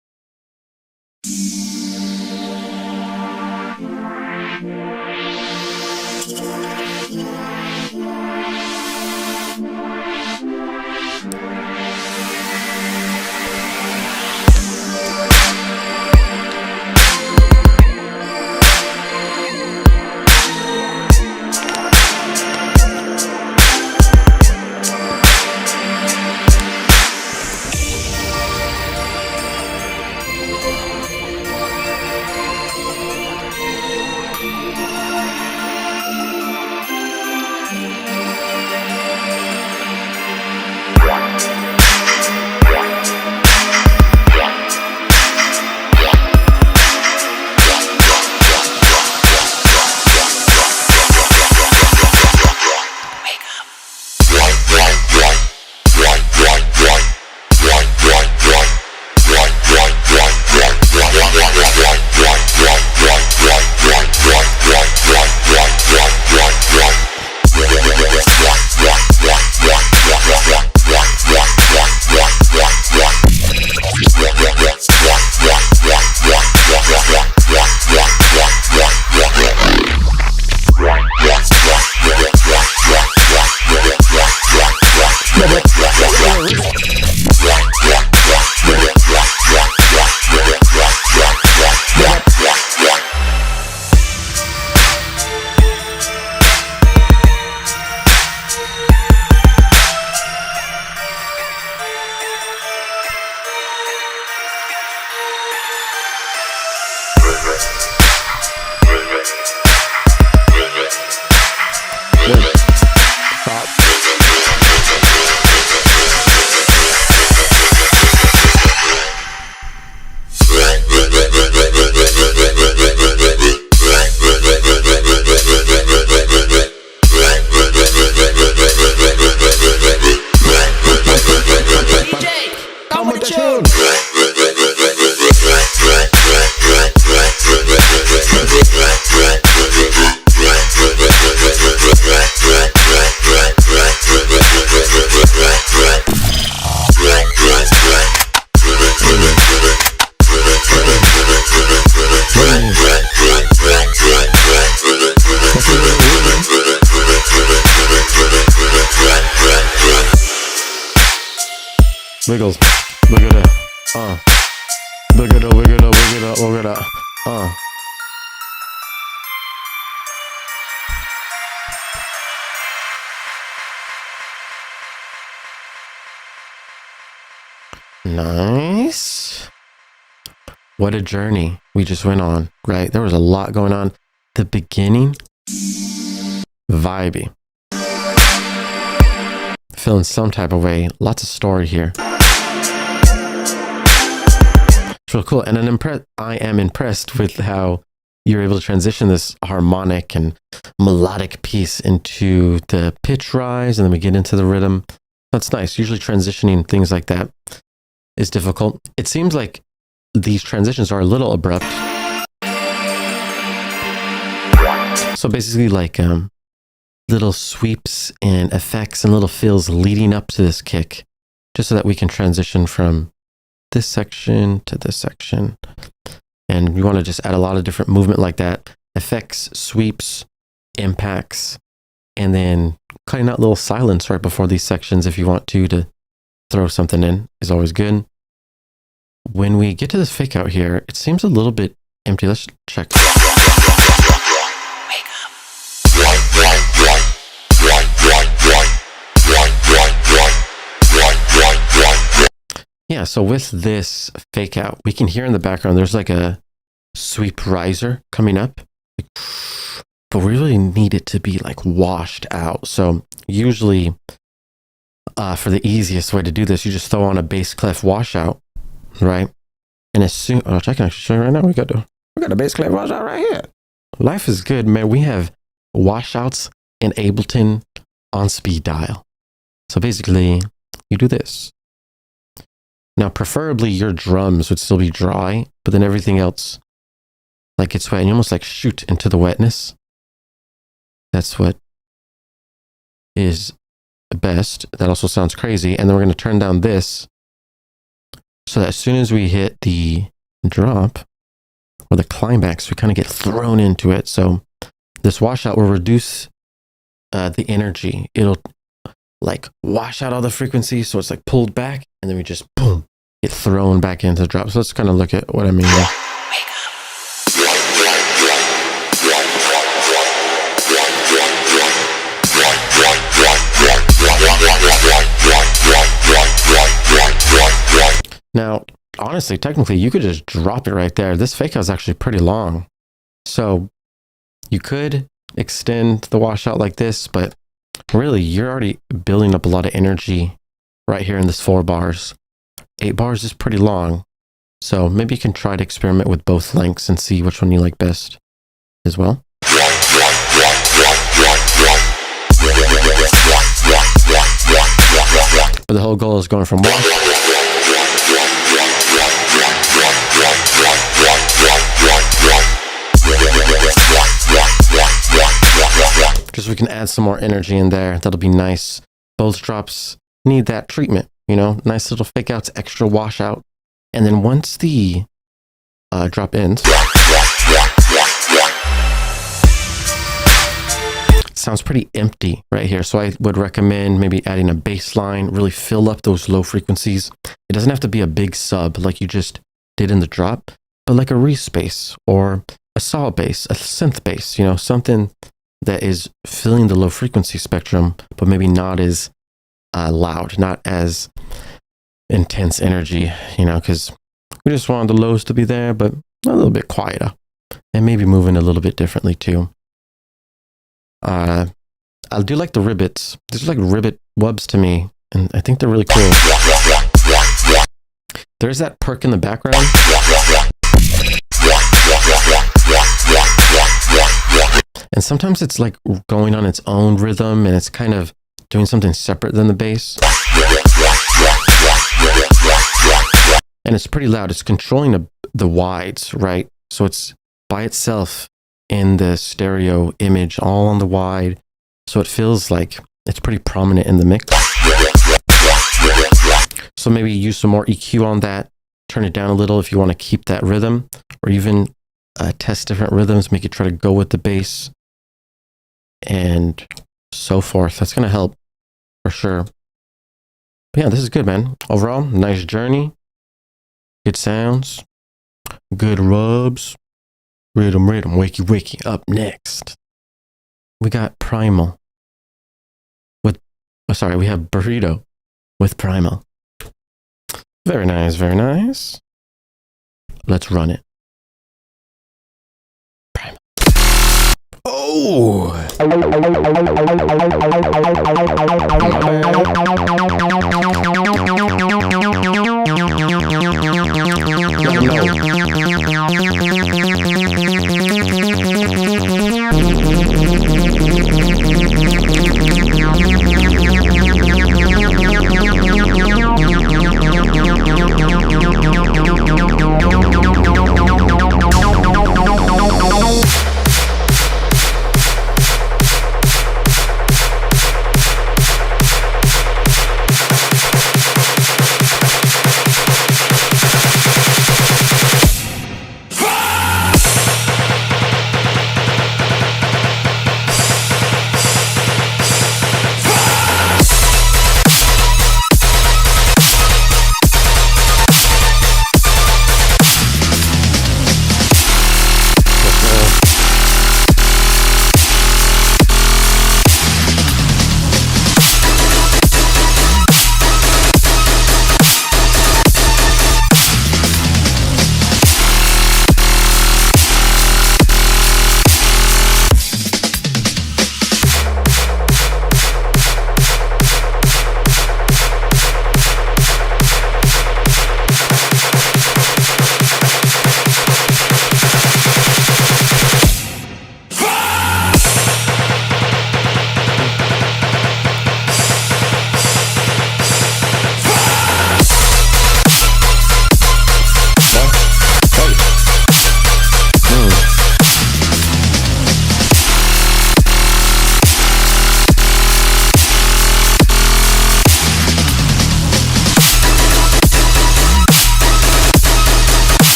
DJ, come with the chill. Wiggles. Wiggle. Wiggle. Wiggle. Nice. What a journey we just went on, right? There was a lot going on. The beginning, vibey. Feeling some type of way. Lots of story here. It's real cool. And I am impressed with how you're able to transition this harmonic and melodic piece into the pitch rise, and then we get into the rhythm. That's nice. Usually transitioning things like that is difficult. It seems like these transitions are a little abrupt. So basically like little sweeps and effects and little fills leading up to this kick, just so that we can transition from this section to this section. And you want to just add a lot of different movement like that. Effects, sweeps, impacts, and then cutting out little silence right before these sections if you want to throw something in is always good. When we get to this fake out here, it seems a little bit empty. Let's check. Yeah, so with this fake out, we can hear in the background, there's like a sweep riser coming up, but we really need it to be like washed out. So usually for the easiest way to do this, you just throw on a bass clef washout, right? And as soon, I can actually show you right now, we got a bass clef washout right here. Life is good, man. We have washouts in Ableton on speed dial. So basically, you do this. Now, preferably your drums would still be dry, but then everything else like gets wet and you almost like shoot into the wetness. That's what is best. That also sounds crazy. And then we're going to turn down this so that as soon as we hit the drop or the climax, we kind of get thrown into it. So this washout will reduce the energy. It'll like wash out all the frequencies, so it's like pulled back, and then we just boom, get thrown back into the drop. So let's kind of look at what I mean here. Now, honestly, technically, you could just drop it right there. This fake out is actually pretty long. So you could extend the washout like this, but really, you're already building up a lot of energy right here in this 4 bars. 8 bars is pretty long. So maybe you can try to experiment with both lengths and see which one you like best as well. But the whole goal is going from wash. Just so we can add some more energy in there. That'll be nice. Both drops need that treatment, you know, nice little fake outs, extra washout. And then once the drop ends, it sounds pretty empty right here. So I would recommend maybe adding a bass line, really fill up those low frequencies. It doesn't have to be a big sub like you just did in the drop, but like a respace or a saw bass, a synth bass, you know, something that is filling the low frequency spectrum, but maybe not as loud, not as intense energy, you know, because we just want the lows to be there, but a little bit quieter and maybe moving a little bit differently too. I do like the ribbits. These are like ribbit wubs to me, and I think they're really cool. There's that perk in the background. And sometimes it's like going on its own rhythm and it's kind of doing something separate than the bass. And it's pretty loud. It's controlling the wides, right? So it's by itself in the stereo image, all on the wide. So it feels like it's pretty prominent in the mix. So maybe use some more EQ on that. Turn it down a little if you want to keep that rhythm, or even test different rhythms, make it try to go with the bass and so forth. That's going to help for sure. But yeah, this is good, man. Overall, nice journey. Good sounds. Good rubs. Rhythm, wakey, wakey. Up next, we got Primal with, we have Burrito with Primal. Very nice, very nice. Let's run it. Primal. Oh!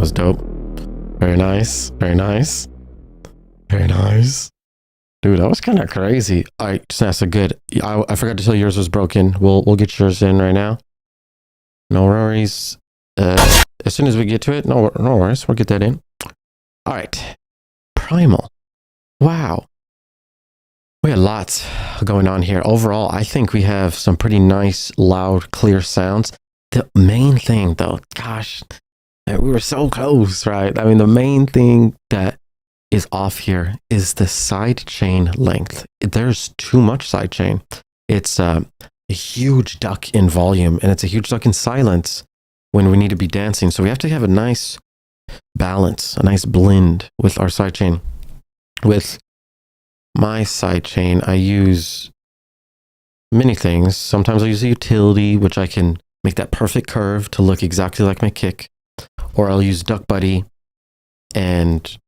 Was dope. Very nice. Very nice. Very nice. Dude, that was kind of crazy. All right, that's a good. I forgot to tell you yours was broken. We'll get yours in right now. No worries. As soon as we get to it, no worries. We'll get that in. All right. Primal. Wow. We had lots going on here. Overall, I think we have some pretty nice, loud, clear sounds. The main thing, though, gosh, we were so close, right? I mean, the main thing that is off here is the side chain length. There's too much side chain. It's a huge duck in volume, and it's a huge duck in silence when we need to be dancing. So we have to have a nice balance, a nice blend with our side chain. With my side chain, I use many things. Sometimes I use a utility, which I can make that perfect curve to look exactly like my kick. Or I'll use Duck Buddy, and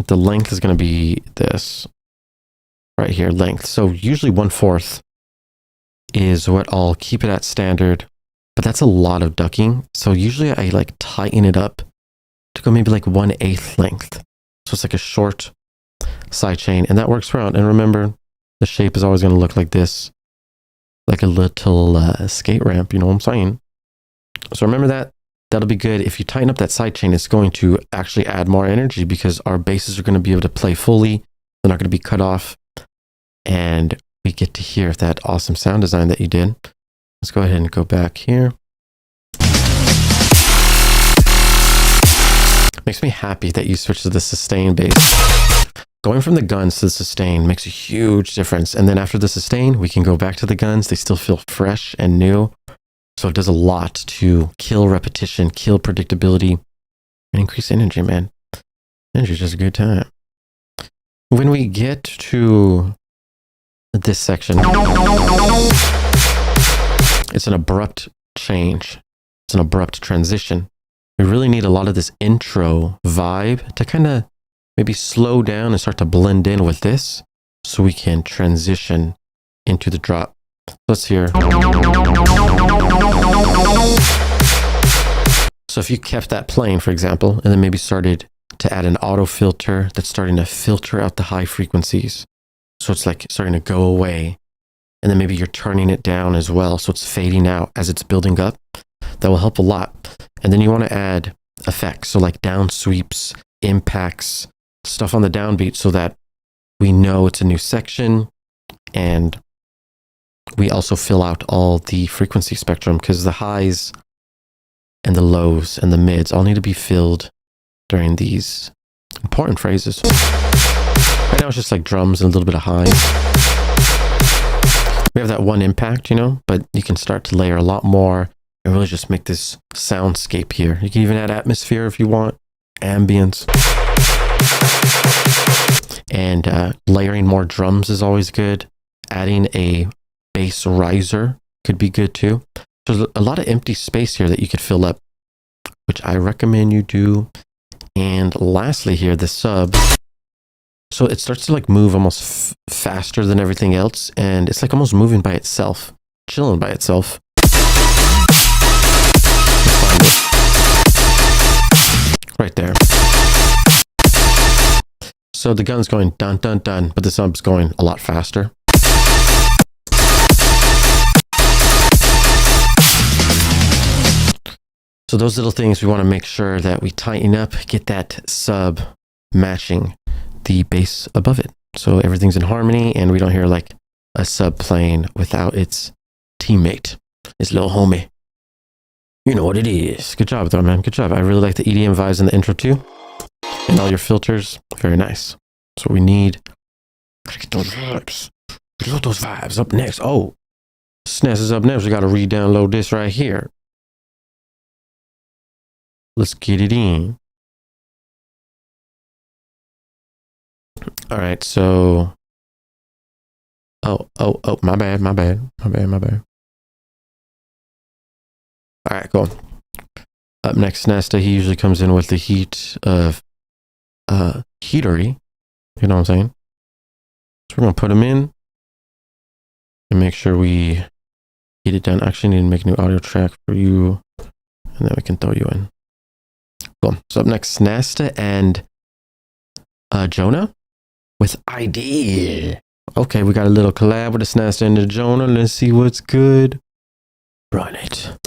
the length is going to be this right here, length. So usually 1/4 is what I'll keep it at standard, but that's a lot of ducking. So usually I like tighten it up to go maybe like 1/8 length. So it's like a short side chain, and that works around. And remember, the shape is always going to look like this, like a little skate ramp, you know what I'm saying? So remember that. That'll be good. If you tighten up that side chain, it's going to actually add more energy because our basses are going to be able to play fully. They're not going to be cut off. And we get to hear that awesome sound design that you did. Let's go ahead and go back here. Makes me happy that you switched to the sustain bass. Going from the guns to the sustain makes a huge difference. And then after the sustain, we can go back to the guns. They still feel fresh and new. So it does a lot to kill repetition, kill predictability, and increase energy, man. Energy is just a good time. When we get to this section, it's an abrupt change. It's an abrupt transition. We really need a lot of this intro vibe to kind of maybe slow down and start to blend in with this so we can transition into the drop. Let's hear. So if you kept that playing, for example, and then maybe started to add an auto filter that's starting to filter out the high frequencies. So it's like starting to go away. And then maybe you're turning it down as well. So it's fading out as it's building up. That will help a lot. And then you want to add effects. So like down sweeps, impacts, stuff on the downbeat so that we know it's a new section. And we also fill out all the frequency spectrum because the highs and the lows and the mids all need to be filled during these important phrases. Right now it's just like drums and a little bit of highs. We have that one impact, you know, but you can start to layer a lot more and really just make this soundscape here. You can even add atmosphere if you want, ambience. And layering more drums is always good. Adding a bass riser could be good too. So there's a lot of empty space here that you could fill up, which I recommend you do. And lastly here, the sub. So it starts to like move almost faster than everything else. And it's like almost moving by itself, chilling by itself. Right there. So the gun's going dun dun dun, but the sub's going a lot faster. So those little things we want to make sure that we tighten up, get that sub matching the bass above it. So everything's in harmony and we don't hear like a sub playing without its teammate, its little homie. You know what it is. Good job though, man. Good job. I really like the EDM vibes in the intro too. And all your filters, very nice. So we need, gotta get those vibes. Get those vibes up next. Oh, SNES is up next. We gotta re-download this right here. Let's get it in. All right, so. Oh, my bad. All right, cool. Up next, Nesta, he usually comes in with the heat of heatery. You know what I'm saying? So we're gonna put him in and make sure we get it done. Actually, need to make a new audio track for you, and then we can throw you in. Cool. So up next, Nasta and Jonah with ID. Okay, we got a little collab with the Nasta and the Jonah. Let's see what's good. Run it.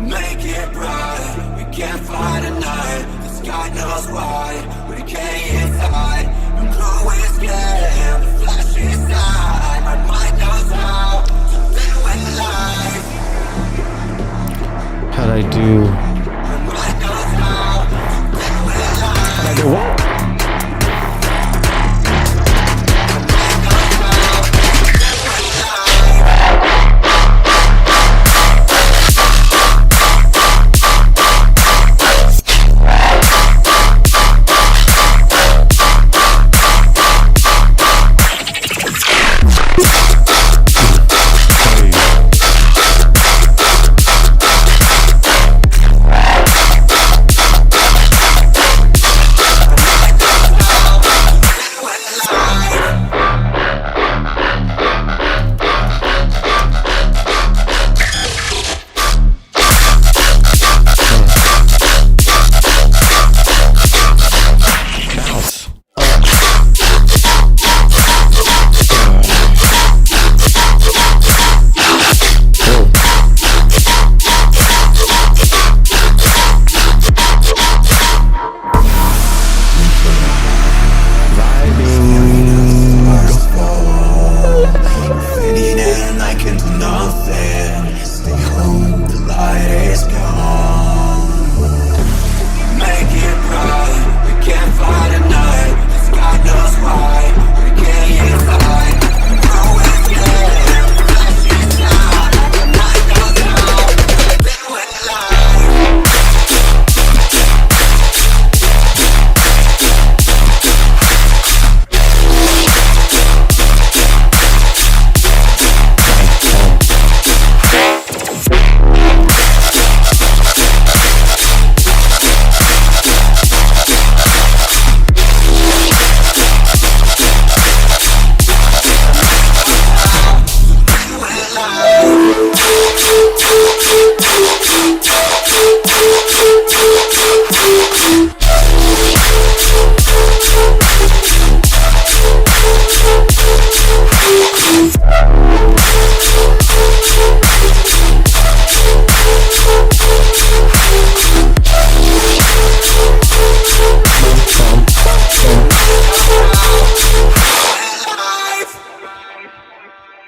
Make it bright, we can't fly tonight. The sky knows why, we can't inside. I'm growing scared, and the flash inside. My mind knows how to deal with life. How'd I do? My mind knows how to deal with life. How'd I do what?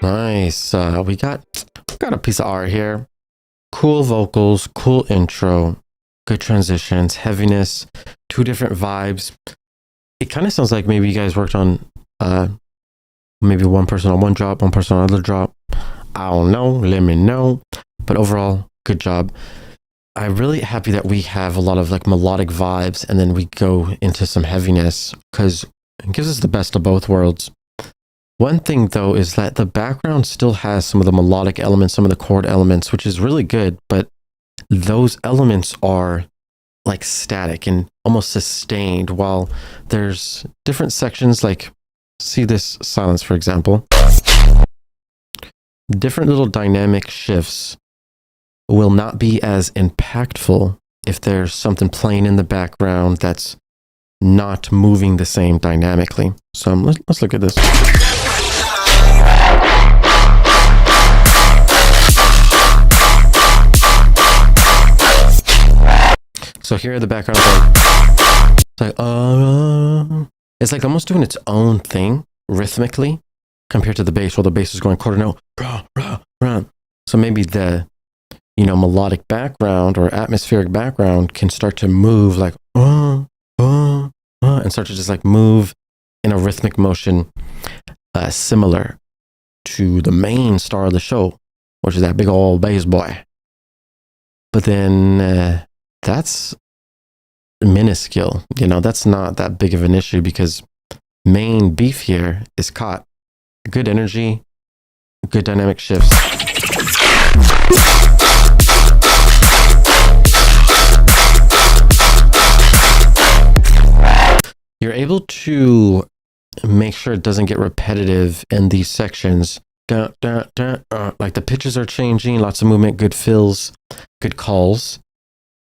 Nice. We got a piece of art here. Cool vocals, cool intro, good transitions, heaviness, two different vibes. It kind of sounds like maybe you guys worked on maybe one person on one drop, one person on another drop. I don't know. Let me know. But overall, good job. I'm really happy that we have a lot of like melodic vibes and then we go into some heaviness because it gives us the best of both worlds. One thing though is that the background still has some of the melodic elements, some of the chord elements, which is really good, but those elements are like static and almost sustained while there's different sections like see this silence, for example. Different little dynamic shifts will not be as impactful if there's something playing in the background that's not moving the same dynamically. So let's look at this. So here the background it's like almost doing its own thing rhythmically compared to the bass, while the bass is going quarter note. So maybe the melodic background or atmospheric background can start to move like and start to just like move in a rhythmic motion similar to the main star of the show, which is that big old bass boy. But then that's minuscule, that's not that big of an issue because main beef here is caught. Good energy, good dynamic shifts. You're able to make sure it doesn't get repetitive in these sections. Like the pitches are changing, lots of movement, good fills, good calls.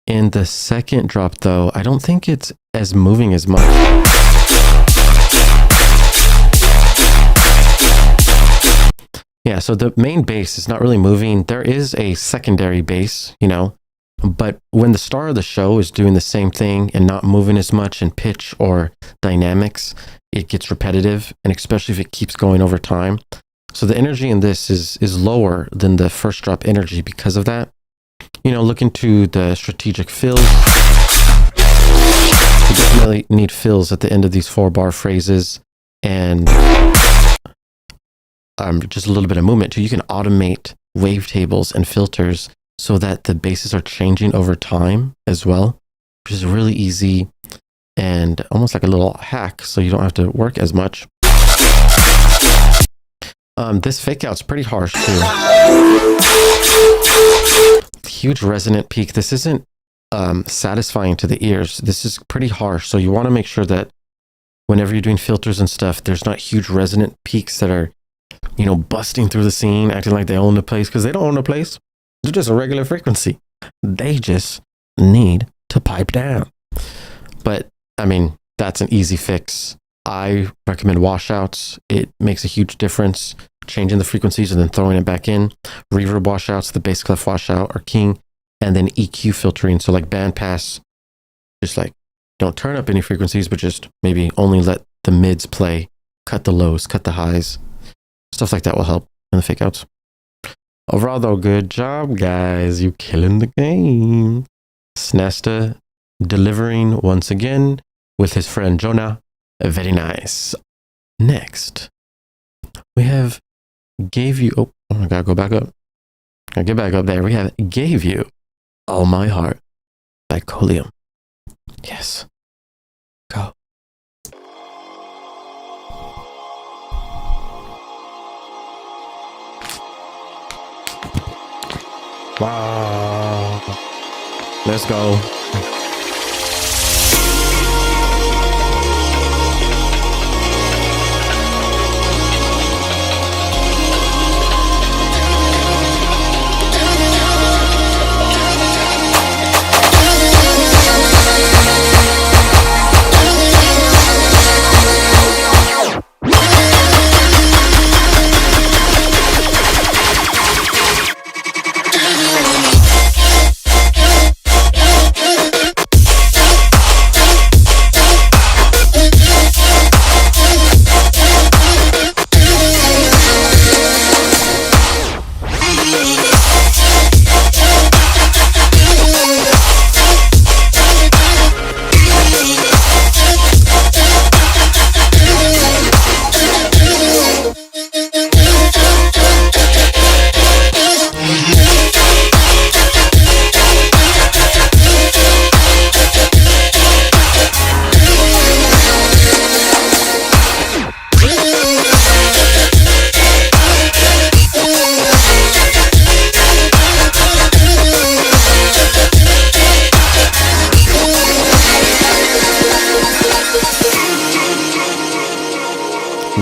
In the second drop though, I don't think it's as moving as much. Yeah, so the main bass is not really moving. There is a secondary bass, but when the star of the show is doing the same thing and not moving as much in pitch or dynamics, it gets repetitive, and especially if it keeps going over time. So the energy in this is lower than the first drop energy because of that. Look into the strategic fills. You definitely need fills at the end of these 4-bar phrases and just a little bit of movement too. You can automate wavetables and filters so that the basses are changing over time as well, which is really easy and almost like a little hack so you don't have to work as much. This fake out's pretty harsh too. Huge resonant peak. This isn't satisfying to the ears. This is pretty harsh. So you want to make sure that whenever you're doing filters and stuff, there's not huge resonant peaks that are, busting through the scene, acting like they own the place, because they don't own the place. They're just a regular frequency. They just need to pipe down. But I mean, that's an easy fix. I recommend washouts. It makes a huge difference. Changing the frequencies and then throwing it back in. Reverb washouts, the bass clef washout are king. And then EQ filtering. So like bandpass, just like don't turn up any frequencies, but just maybe only let the mids play. Cut the lows, cut the highs. Stuff like that will help in the fake outs. Overall though, good job guys. You killing the game. Snesta delivering once again with his friend Jonah. Very nice. Next, we have Gave You. Oh, I gotta go back up. I get back up there. We have Gave You All My Heart by Colium. Yes. Go. Wow. Let's go.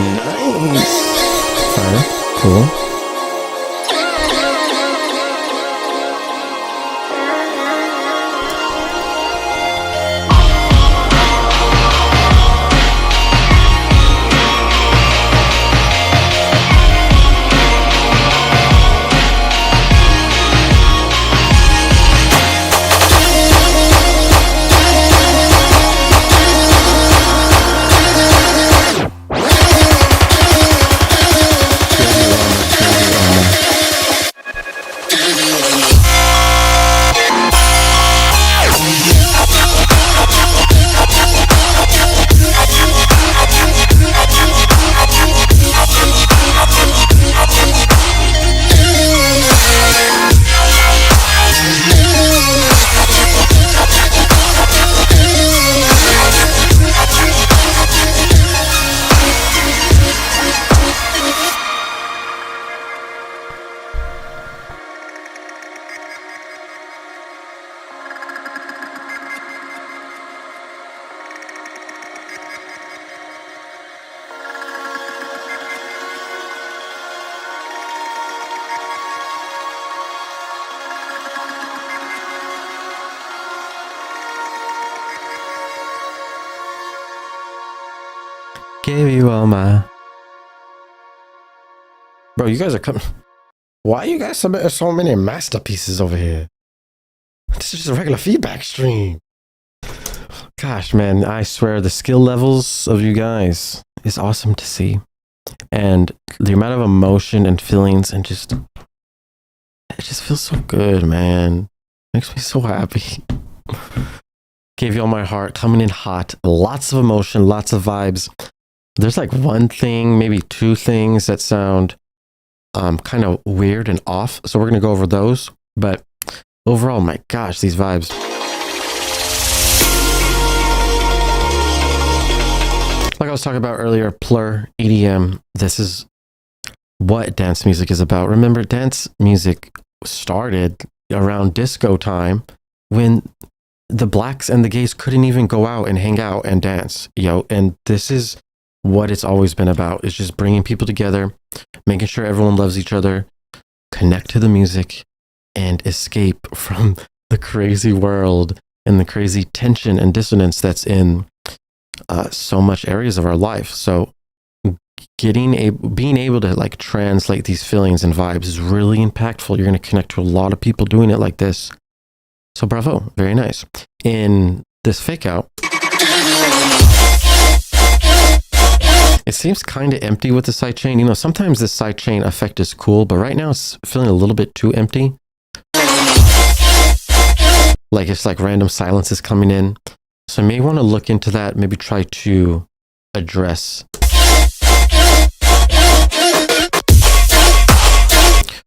Nice. Fire. Cool. Gave you all my. Bro, you guys are coming. Why you guys submitting so many masterpieces over here? This is just a regular feedback stream. Gosh, man, I swear the skill levels of you guys is awesome to see. And the amount of emotion and feelings and just, it just feels so good, man. Makes me so happy. Gave you all my heart, coming in hot, lots of emotion, lots of vibes. There's like one thing, maybe two things that sound kind of weird and off. So we're going to go over those. But overall, my gosh, these vibes. Like I was talking about earlier, Plur, EDM, this is what dance music is about. Remember, dance music started around disco time when the blacks and the gays couldn't even go out and hang out and dance, and this is what it's always been about. It's just bringing people together, making sure everyone loves each other, connect to the music, and escape from the crazy world and the crazy tension and dissonance that's in so much areas of our life. So being able to like translate these feelings and vibes is really impactful. You're going to connect to a lot of people doing it like this. So bravo, very nice. In this fake out, it seems kind of empty with the sidechain. Sometimes this sidechain effect is cool, but right now it's feeling a little bit too empty. Like it's like random silences coming in. So you may want to look into that, maybe try to address.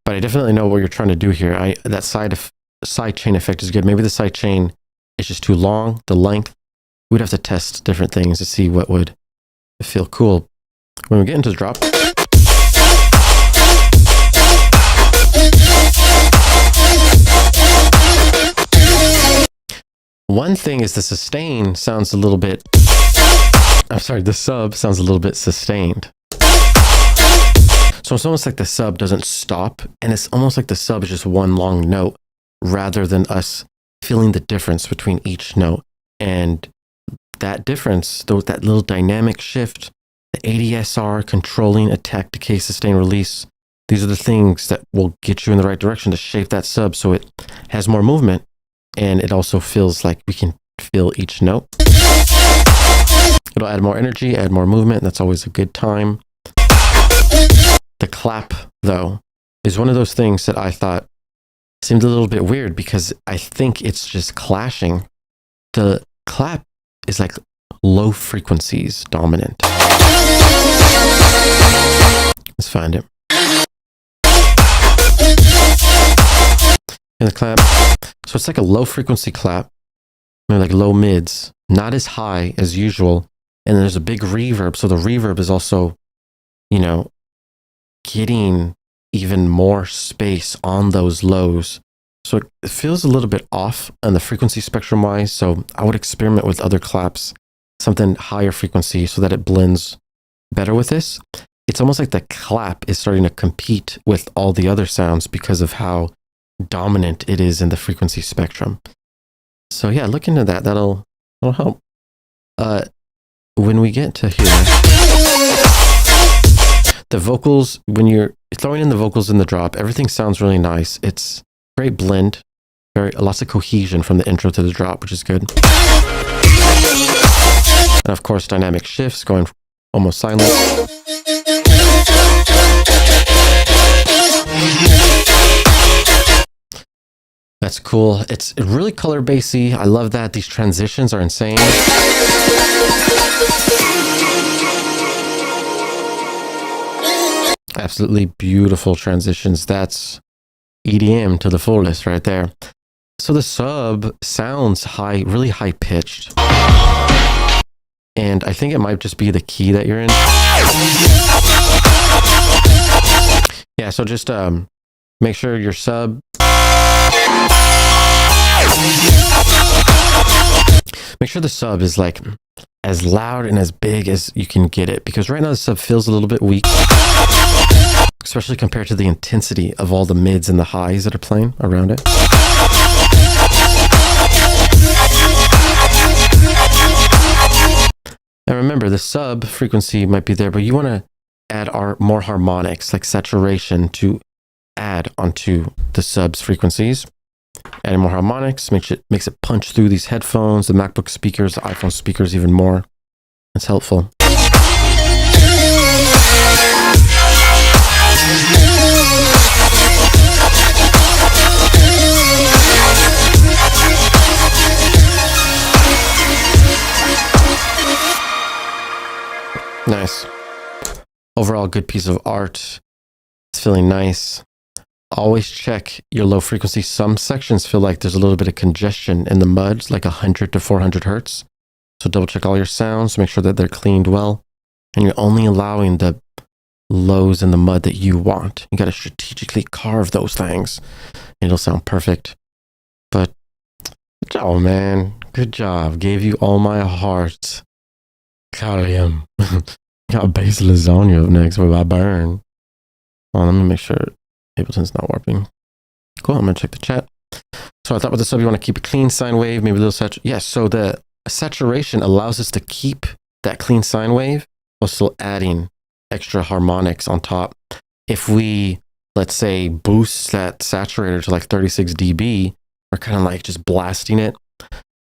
But I definitely know what you're trying to do here. That sidechain effect is good. Maybe the sidechain is just too long, the length. We'd have to test different things to see what would feel cool. When we get into the drop, one thing is the sustain sounds a little bit, the sub sounds a little bit sustained. So it's almost like the sub doesn't stop, and it's almost like the sub is just one long note rather than us feeling the difference between each note. And that difference, that little dynamic shift, the ADSR, controlling, attack, decay, sustain, release, these are the things that will get you in the right direction to shape that sub so it has more movement, and it also feels like we can feel each note. It'll add more energy, add more movement. That's always a good time. The clap, though, is one of those things that I thought seemed a little bit weird because I think it's just clashing. The clap is like low frequencies dominant. Let's find it. And the clap. So it's like a low frequency clap, maybe like low mids, not as high as usual. And there's a big reverb. So the reverb is also, getting even more space on those lows. So it feels a little bit off on the frequency spectrum wise. So I would experiment with other claps, something higher frequency so that it blends better with this. It's almost like the clap is starting to compete with all the other sounds because of how dominant it is in the frequency spectrum. So yeah, look into that. That'll help. When we get to here, the vocals, when you're throwing in the vocals in the drop, everything sounds really nice. It's great blend, lots of cohesion from the intro to the drop, which is good. And of course, dynamic shifts going almost silent. That's cool. It's really color bassy. I love that. These transitions are insane. Absolutely beautiful transitions. That's EDM to the fullest right there. So the sub sounds high, really high pitched. And I think it might just be the key that you're in. Yeah, so just make sure your sub. Make sure the sub is like as loud and as big as you can get it, because right now the sub feels a little bit weak, especially compared to the intensity of all the mids and the highs that are playing around it. And remember, the sub frequency might be there, but you want to add more harmonics, like saturation, to add onto the sub's frequencies. Adding more harmonics makes it punch through these headphones, the MacBook speakers, the iPhone speakers even more. It's helpful. Nice. Overall, good piece of art. It's feeling nice. Always check your low frequency. Some sections feel like there's a little bit of congestion in the mud, like 100 to 400 hertz. So double check all your sounds, make sure that they're cleaned well. And you're only allowing the lows in the mud that you want. You got to strategically carve those things. It'll sound perfect. But good job, man. Good job. Gave you all my heart. Kalium. Got base lasagna up next with my burn. Well, let me make sure Ableton's not warping. Cool, I'm gonna check the chat. So I thought with the sub you want to keep a clean sine wave, maybe a little saturation. Yes, so the saturation allows us to keep that clean sine wave while still adding extra harmonics on top. If we, let's say, boost that saturator to like 36 dB, we're kind of like just blasting it.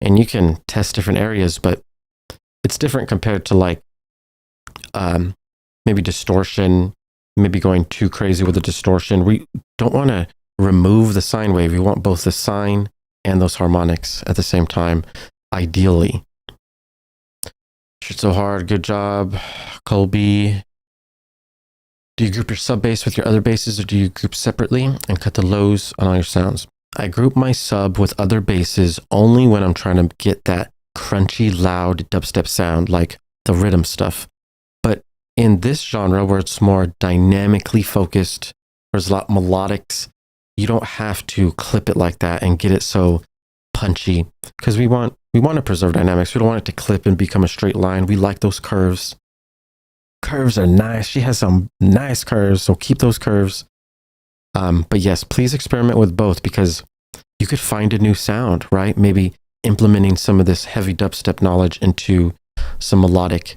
And you can test different areas, but it's different compared to like maybe distortion, maybe going too crazy with the distortion. We don't want to remove the sine wave. We want both the sine and those harmonics at the same time, ideally. Shit so hard. Good job, Colby. Do you group your sub bass with your other basses, or do you group separately and cut the lows on all your sounds? I group my sub with other basses only when I'm trying to get that crunchy, loud dubstep sound, like the rhythm stuff. But in this genre, where it's more dynamically focused, there's a lot of melodics, you don't have to clip it like that and get it so punchy, because we want to preserve dynamics. We don't want it to clip and become a straight line. We like those curves. Curves are nice. She has some nice curves, so keep those curves. But yes, please experiment with both, because you could find a new sound, right? Maybe implementing some of this heavy dubstep knowledge into some melodic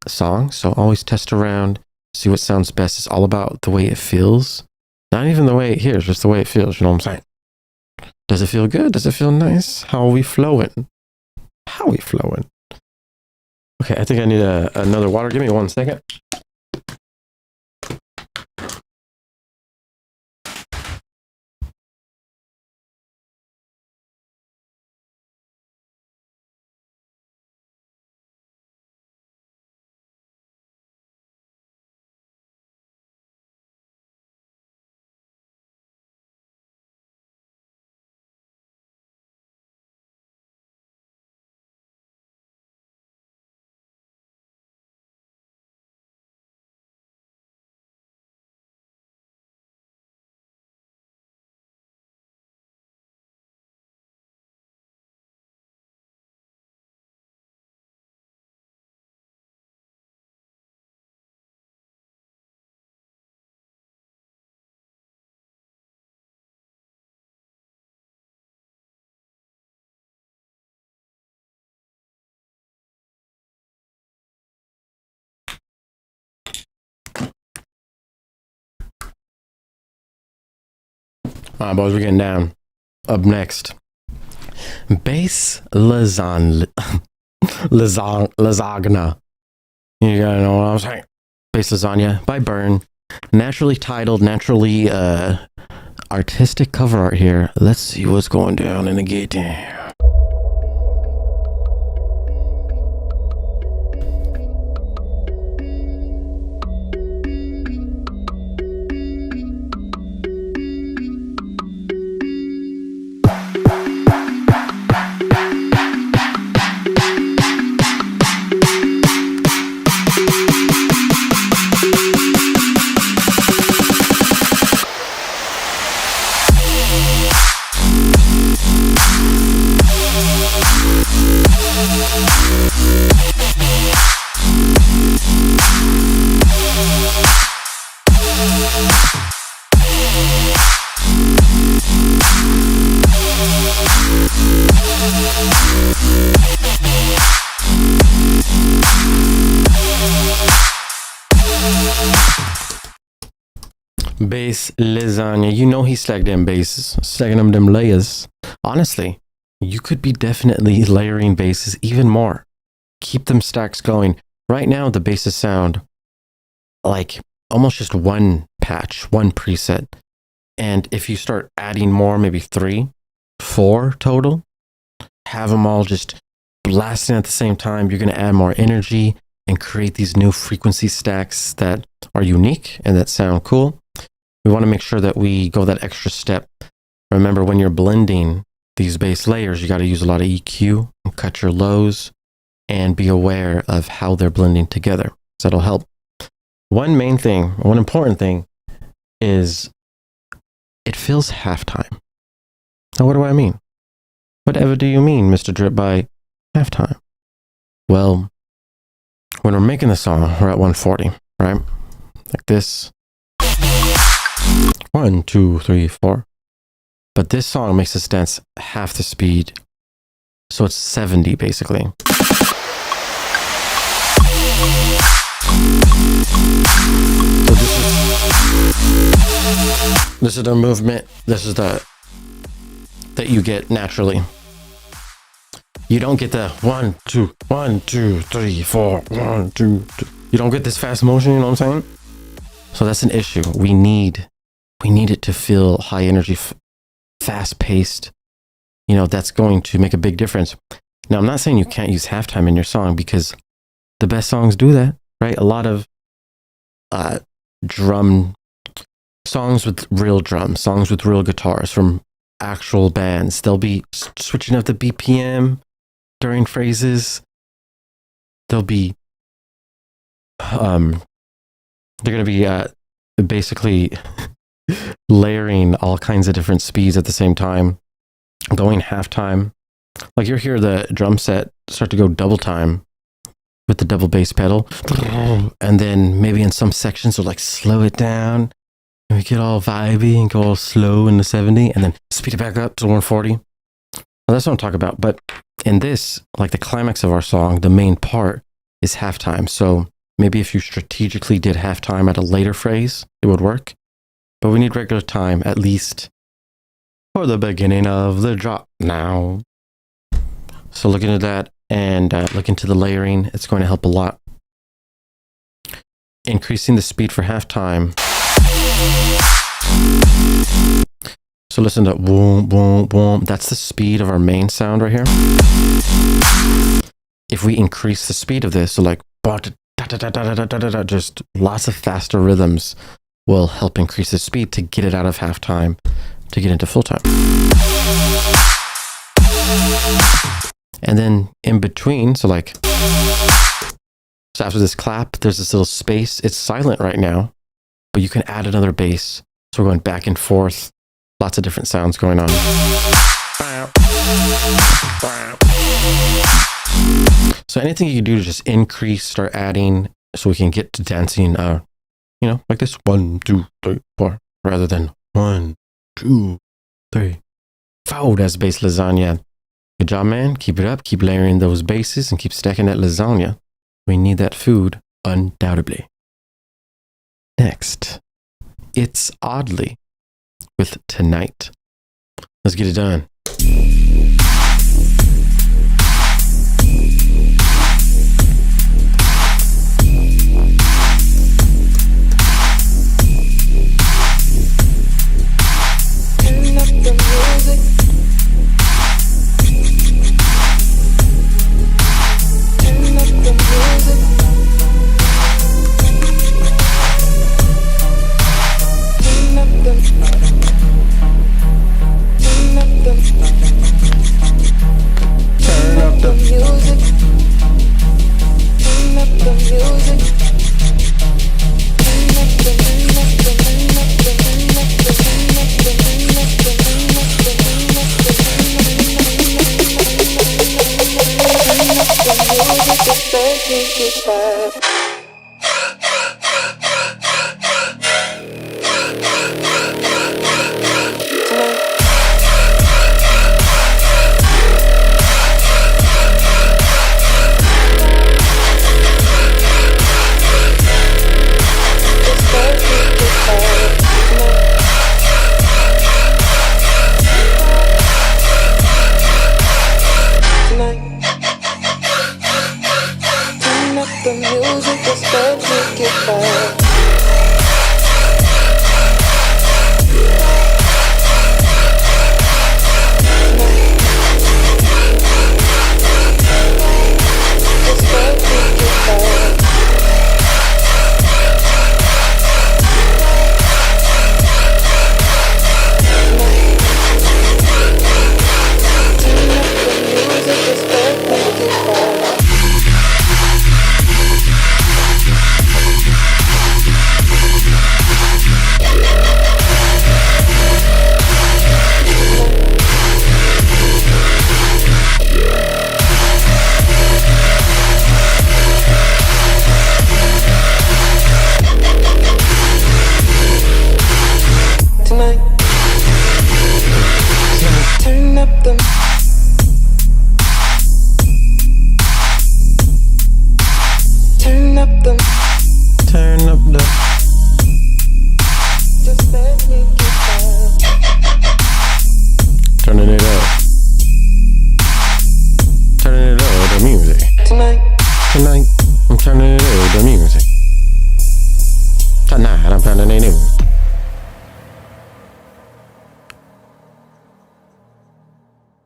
songs. So always test around, see what sounds best. It's all about the way it feels. Not even the way it hears, just the way it feels. You know what I'm saying? Does it feel good? Does it feel nice? How are we flowing? How are we flowing? Okay, I think I need another water. Give me 1 second. All right, boys, we're getting down. Up next, bass lasagna. Lasagna. You gotta know what I'm saying. Bass lasagna by Burn. Naturally titled, naturally artistic cover art here. Let's see what's going down in the gate. Bass lasagna. You know he stacked them basses, stacking them layers. Honestly, you could be definitely layering basses even more. Keep them stacks going. Right now, the basses sound like almost just one patch, one preset. And if you start adding more, maybe 3, 4 total, have them all just blasting at the same time, you're going to add more energy and create these new frequency stacks that are unique and that sound cool. We want to make sure that we go that extra step. Remember, when you're blending these bass layers, you got to use a lot of EQ and cut your lows and be aware of how they're blending together. So that'll help. One main thing, one important thing is it feels halftime. Now, what do I mean? Whatever do you mean, Mr. Drip, by halftime? Well, when we're making the song, we're at 140, right? Like this. 1, 2, 3, 4. But this song makes us dance half the speed. So it's 70 basically. So this is the movement. This is the that you get naturally. You don't get the 1, 2, 1, 2, 3, 4, 1, 2, 2. You don't get this fast motion, you know what I'm saying? So that's an issue. We need it to feel high energy, fast paced. You know, that's going to make a big difference. Now, I'm not saying you can't use halftime in your song because the best songs do that, right? A lot of drum songs with real drums, songs with real guitars from actual bands. They'll be switching up the BPM during phrases. They'll be, they're going to be basically layering all kinds of different speeds at the same time, going halftime. Like you'll hear the drum set start to go double time with the double bass pedal. And then maybe in some sections they'll like slow it down and we get all vibey and go all slow in the 70 and then speed it back up to 140. Well, that's what I'm talking about. But in this, like the climax of our song, the main part is halftime. So maybe if you strategically did halftime at a later phrase, it would work. But we need regular time, at least for the beginning of the drop now. So look into that and look into the layering. It's going to help a lot. Increasing the speed for halftime. So listen to boom, boom, boom. That's the speed of our main sound right here. If we increase the speed of this, so like just lots of faster rhythms will help increase the speed to get it out of halftime to get into full time. And then in between, so after this clap, there's this little space. It's silent right now, but you can add another bass. So we're going back and forth. Lots of different sounds going on. So anything you can do to just increase, start adding, so we can get to dancing, like this 1, 2, 3, 4, rather than 1, 2, 3, 4. That's bass lasagna. Good job, man. Keep it up. Keep layering those basses and keep stacking that lasagna. We need that food, undoubtedly. Next, It's Oddly with Tonight. Let's get it done.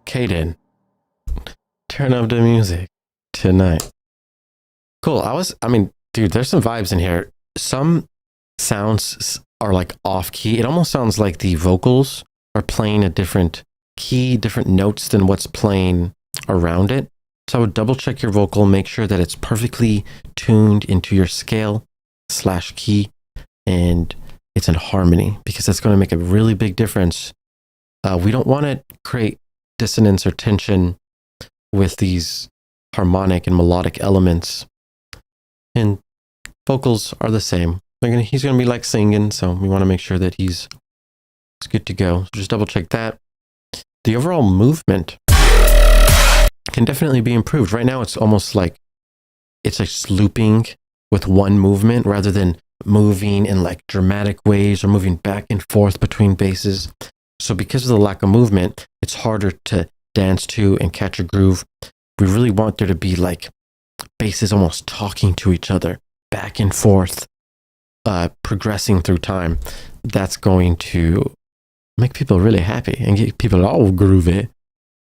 Kaden, turn up the music tonight. Cool. Dude, there's some vibes in here. Some sounds are like off key. It almost sounds like the vocals are playing a different key, different notes than what's playing around it. So I would double check your vocal, make sure that it's perfectly tuned into your scale / key, and it's in harmony, because that's going to make a really big difference. We don't want to create dissonance or tension with these harmonic and melodic elements. And vocals are the same. He's going to be like singing, so we want to make sure that he's good to go. So just double check that. The overall movement can definitely be improved. Right now, it's almost like it's like looping with one movement rather than moving in like dramatic ways or moving back and forth between basses. So because of the lack of movement, it's harder to dance to and catch a groove. We really want there to be like basses almost talking to each other, back and forth, progressing through time. That's going to make people really happy and get people all groovy.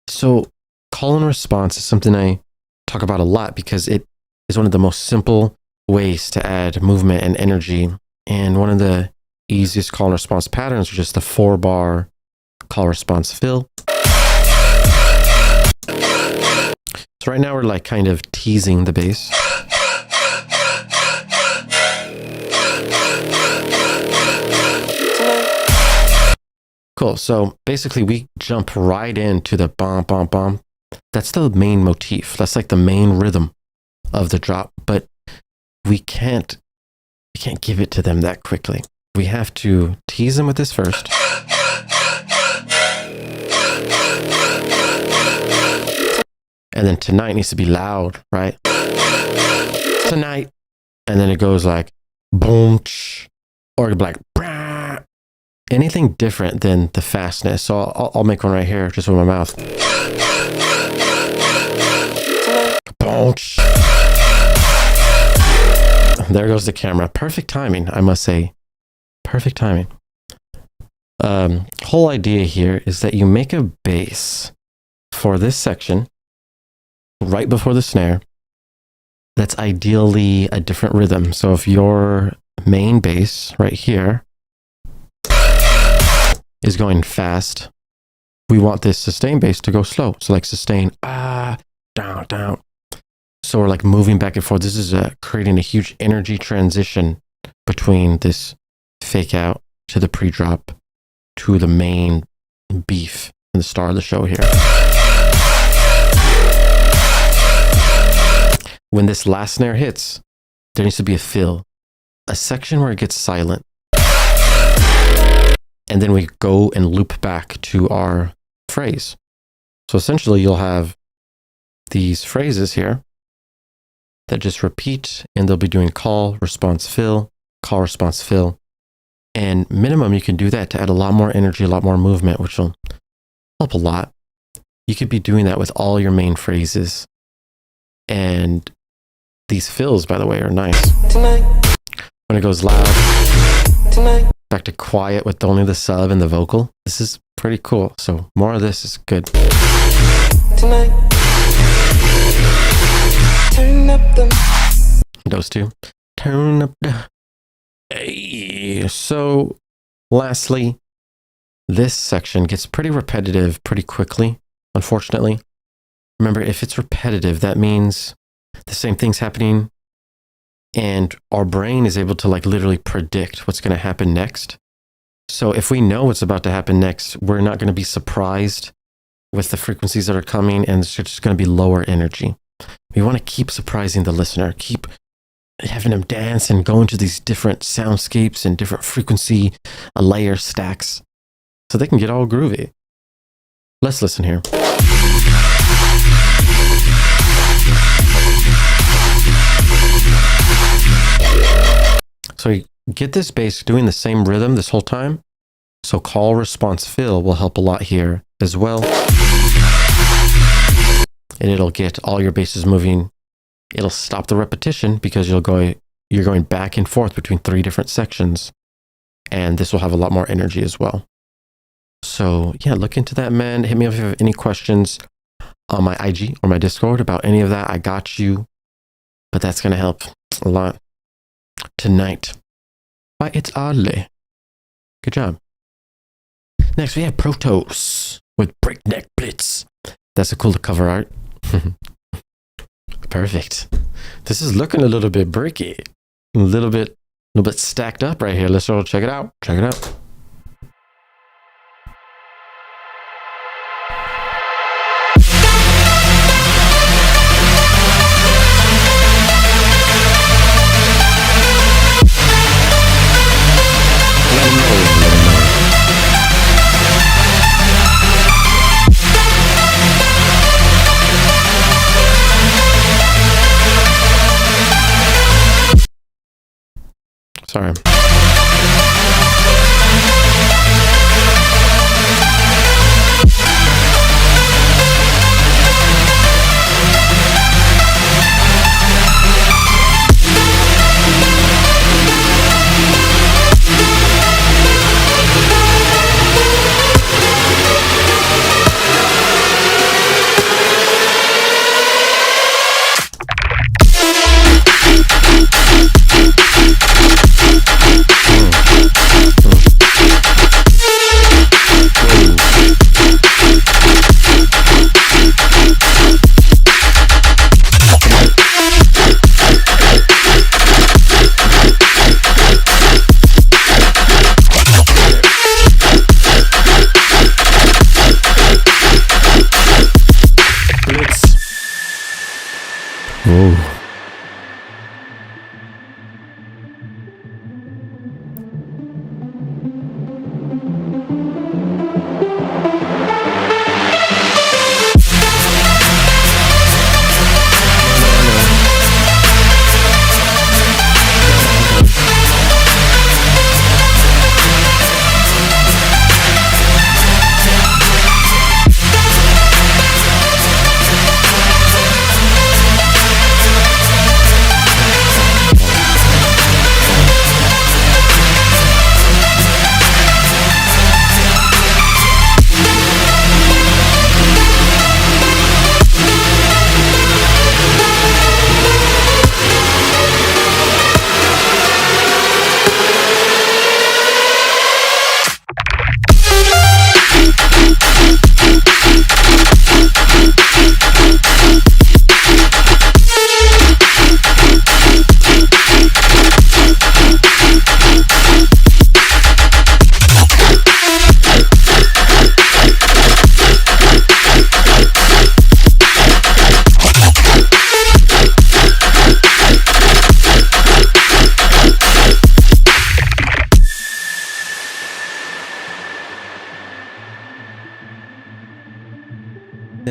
So call and response is something I talk about a lot because it is one of the most simple ways to add movement and energy. And one of the easiest call and response patterns are just the 4-bar call response fill. So right now we're like kind of teasing the bass. Cool. So basically we jump right into the bom, bom, bom. That's the main motif. That's like the main rhythm of the drop, but we can't give it to them that quickly. We have to tease them with this first. And then tonight needs to be loud, right? Tonight. And then it goes like boom, or like brah, anything different than the fastness. So I'll make one right here just with my mouth. Bounce. There goes the camera. Perfect timing, I must say. Perfect timing. Whole idea here is that you make a bass for this section right before the snare that's ideally a different rhythm. So if your main bass right here is going fast, we want this sustain bass to go slow. So like sustain, down, down. So we're like moving back and forth. This is creating a huge energy transition between this fake out to the pre-drop to the main beef and the star of the show here. When this last snare hits, there needs to be a fill, a section where it gets silent. And then we go and loop back to our phrase. So essentially you'll have these phrases here that just repeat, and they'll be doing call, response, fill, call, response, fill. And minimum, you can do that to add a lot more energy, a lot more movement, which will help a lot. You could be doing that with all your main phrases. And these fills, by the way, are nice. Tonight. When it goes loud, tonight. Back to quiet with only the sub and the vocal. This is pretty cool. So more of this is good. Tonight. Turn up the... Those two. Turn up the... Hey. So lastly, this section gets pretty repetitive pretty quickly, unfortunately. Remember, if it's repetitive, that means the same thing's happening and our brain is able to like literally predict what's going to happen next. So if we know what's about to happen next, we're not going to be surprised with the frequencies that are coming, and it's just going to be lower energy. We want to keep surprising the listener, keep having them dance and go into these different soundscapes and different frequency layer stacks so they can get all groovy. Let's listen here. So you get this bass doing the same rhythm this whole time. So call, response, fill will help a lot here as well. And it'll get all your basses moving. It'll stop the repetition because you're going back and forth between 3 different sections. And this will have a lot more energy as well. So yeah, look into that, man. Hit me up if you have any questions on my IG or my Discord about any of that. I got you. But that's going to help a lot tonight. By It's Oddly. Good job. Next, we have Protos with Breakneck Blitz. That's a cool cover art. Perfect. This is looking a little bit breaky. A little bit stacked up right here. Let's all check it out. Check it out. Sorry.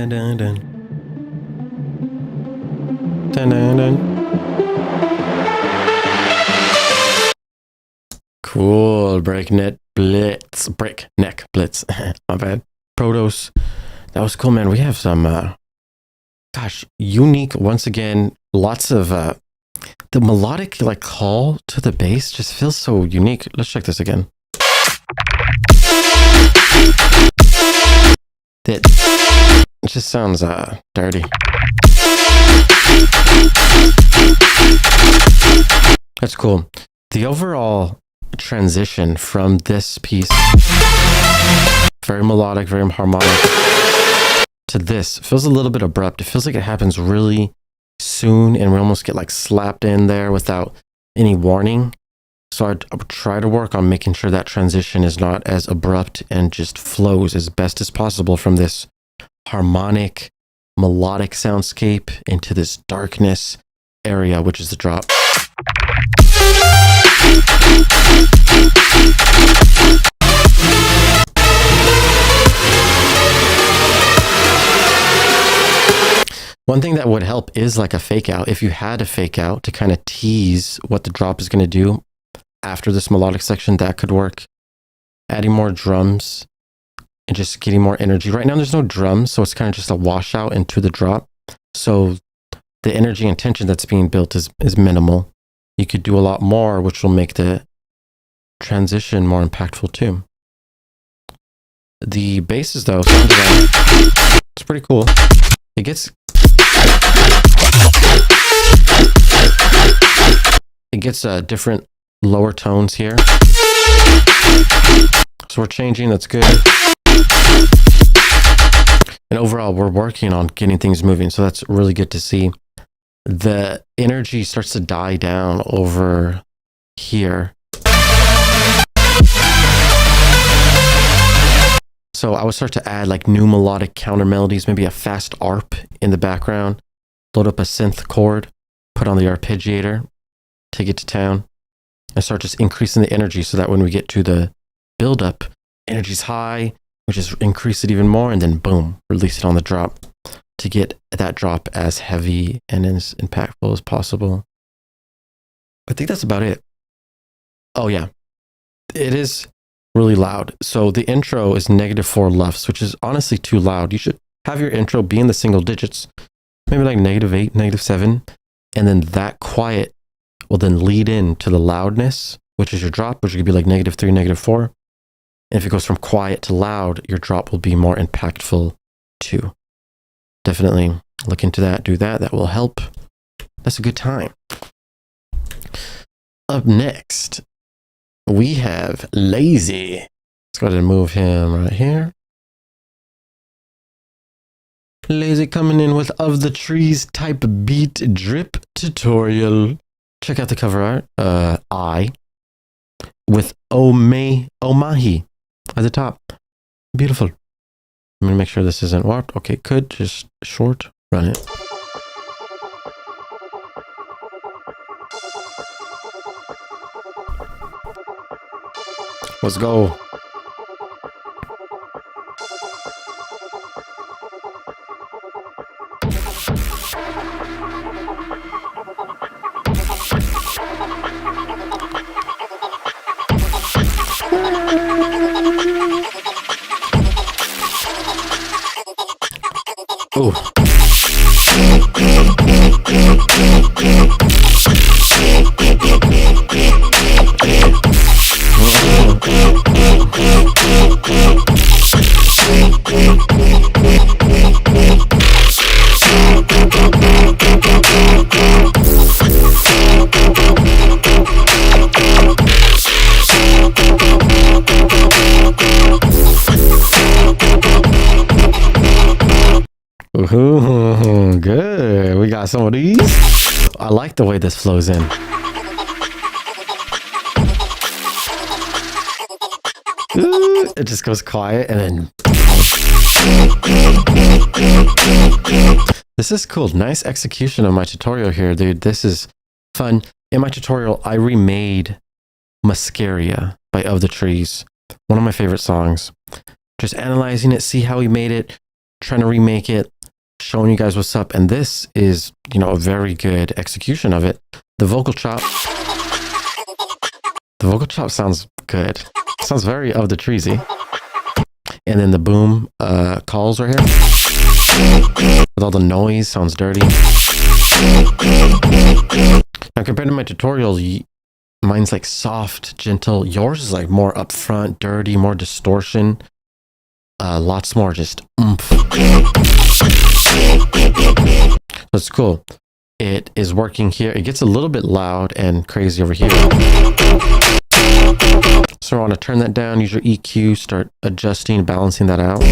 dun, dun, dun. Dun, dun, dun. Cool. Breakneck Blitz. Breakneck Blitz. My bad. Protos. That was cool, man. We have some, unique, once again, lots of, the melodic, like, call to the bass just feels so unique. Let's check this again. It just sounds, dirty. That's cool. The overall transition from this piece, very melodic, very harmonic, to this feels a little bit abrupt. It feels like it happens really soon and we almost get like slapped in there without any warning. So I would try to work on making sure that transition is not as abrupt and just flows as best as possible from this harmonic, melodic soundscape into this darkness area, which is the drop. One thing that would help is like a fake out. If you had a fake out to kind of tease what the drop is going to do after this melodic section, that could work. Adding more drums and just getting more energy. Right now there's no drums, so it's kind of just a washout into the drop. So the energy and tension that's being built is minimal. You could do a lot more, which will make the transition more impactful too. The basses though, it's pretty cool. It gets different lower tones here. So we're changing, that's good. And overall, we're working on getting things moving. So that's really good to see. The energy starts to die down over here. So I would start to add like new melodic counter melodies, maybe a fast ARP in the background, load up a synth chord, put on the arpeggiator, take it to town, and start just increasing the energy so that when we get to the build-up, energy's high, we just increase it even more, and then boom, release it on the drop to get that drop as heavy and as impactful as possible. I think that's about it. Oh yeah, it is really loud. So the intro is -4 LUFS, which is honestly too loud. You should have your intro be in the single digits, maybe like -8, -7, and then that quiet will then lead into the loudness, which is your drop, which could be like -3, -4. And if it goes from quiet to loud, your drop will be more impactful too. Definitely look into that, do that. That will help. That's a good time. Up next, we have Lazy. Let's go ahead and move him right here. Lazy coming in with Of the Trees type beat drip tutorial. Check out the cover art. I with Omahi at the top. Beautiful. I'm gonna make sure this isn't warped. Okay, good. Just short. Run it. Let's go. Ooh. Ooh, good. We got some of these. I like the way this flows in. Ooh, it just goes quiet and then. This is cool. Nice execution of my tutorial here, dude. This is fun. In my tutorial, I remade Mascaria by Of the Trees. One of my favorite songs. Just analyzing it, see how he made it, trying to remake it. showing you guys what's up. And this is, you know, a very good execution of it. The vocal chop sounds good. Sounds very of the treesy. And then the boom calls right here. With all the noise, sounds dirty. Now compared to my tutorials, mine's like soft, gentle. Yours is like more upfront, dirty, more distortion. Lots more just oomph. That's cool. It is working here. It gets a little bit loud and crazy over here. So I want to turn that down, use your EQ, start adjusting, balancing that out.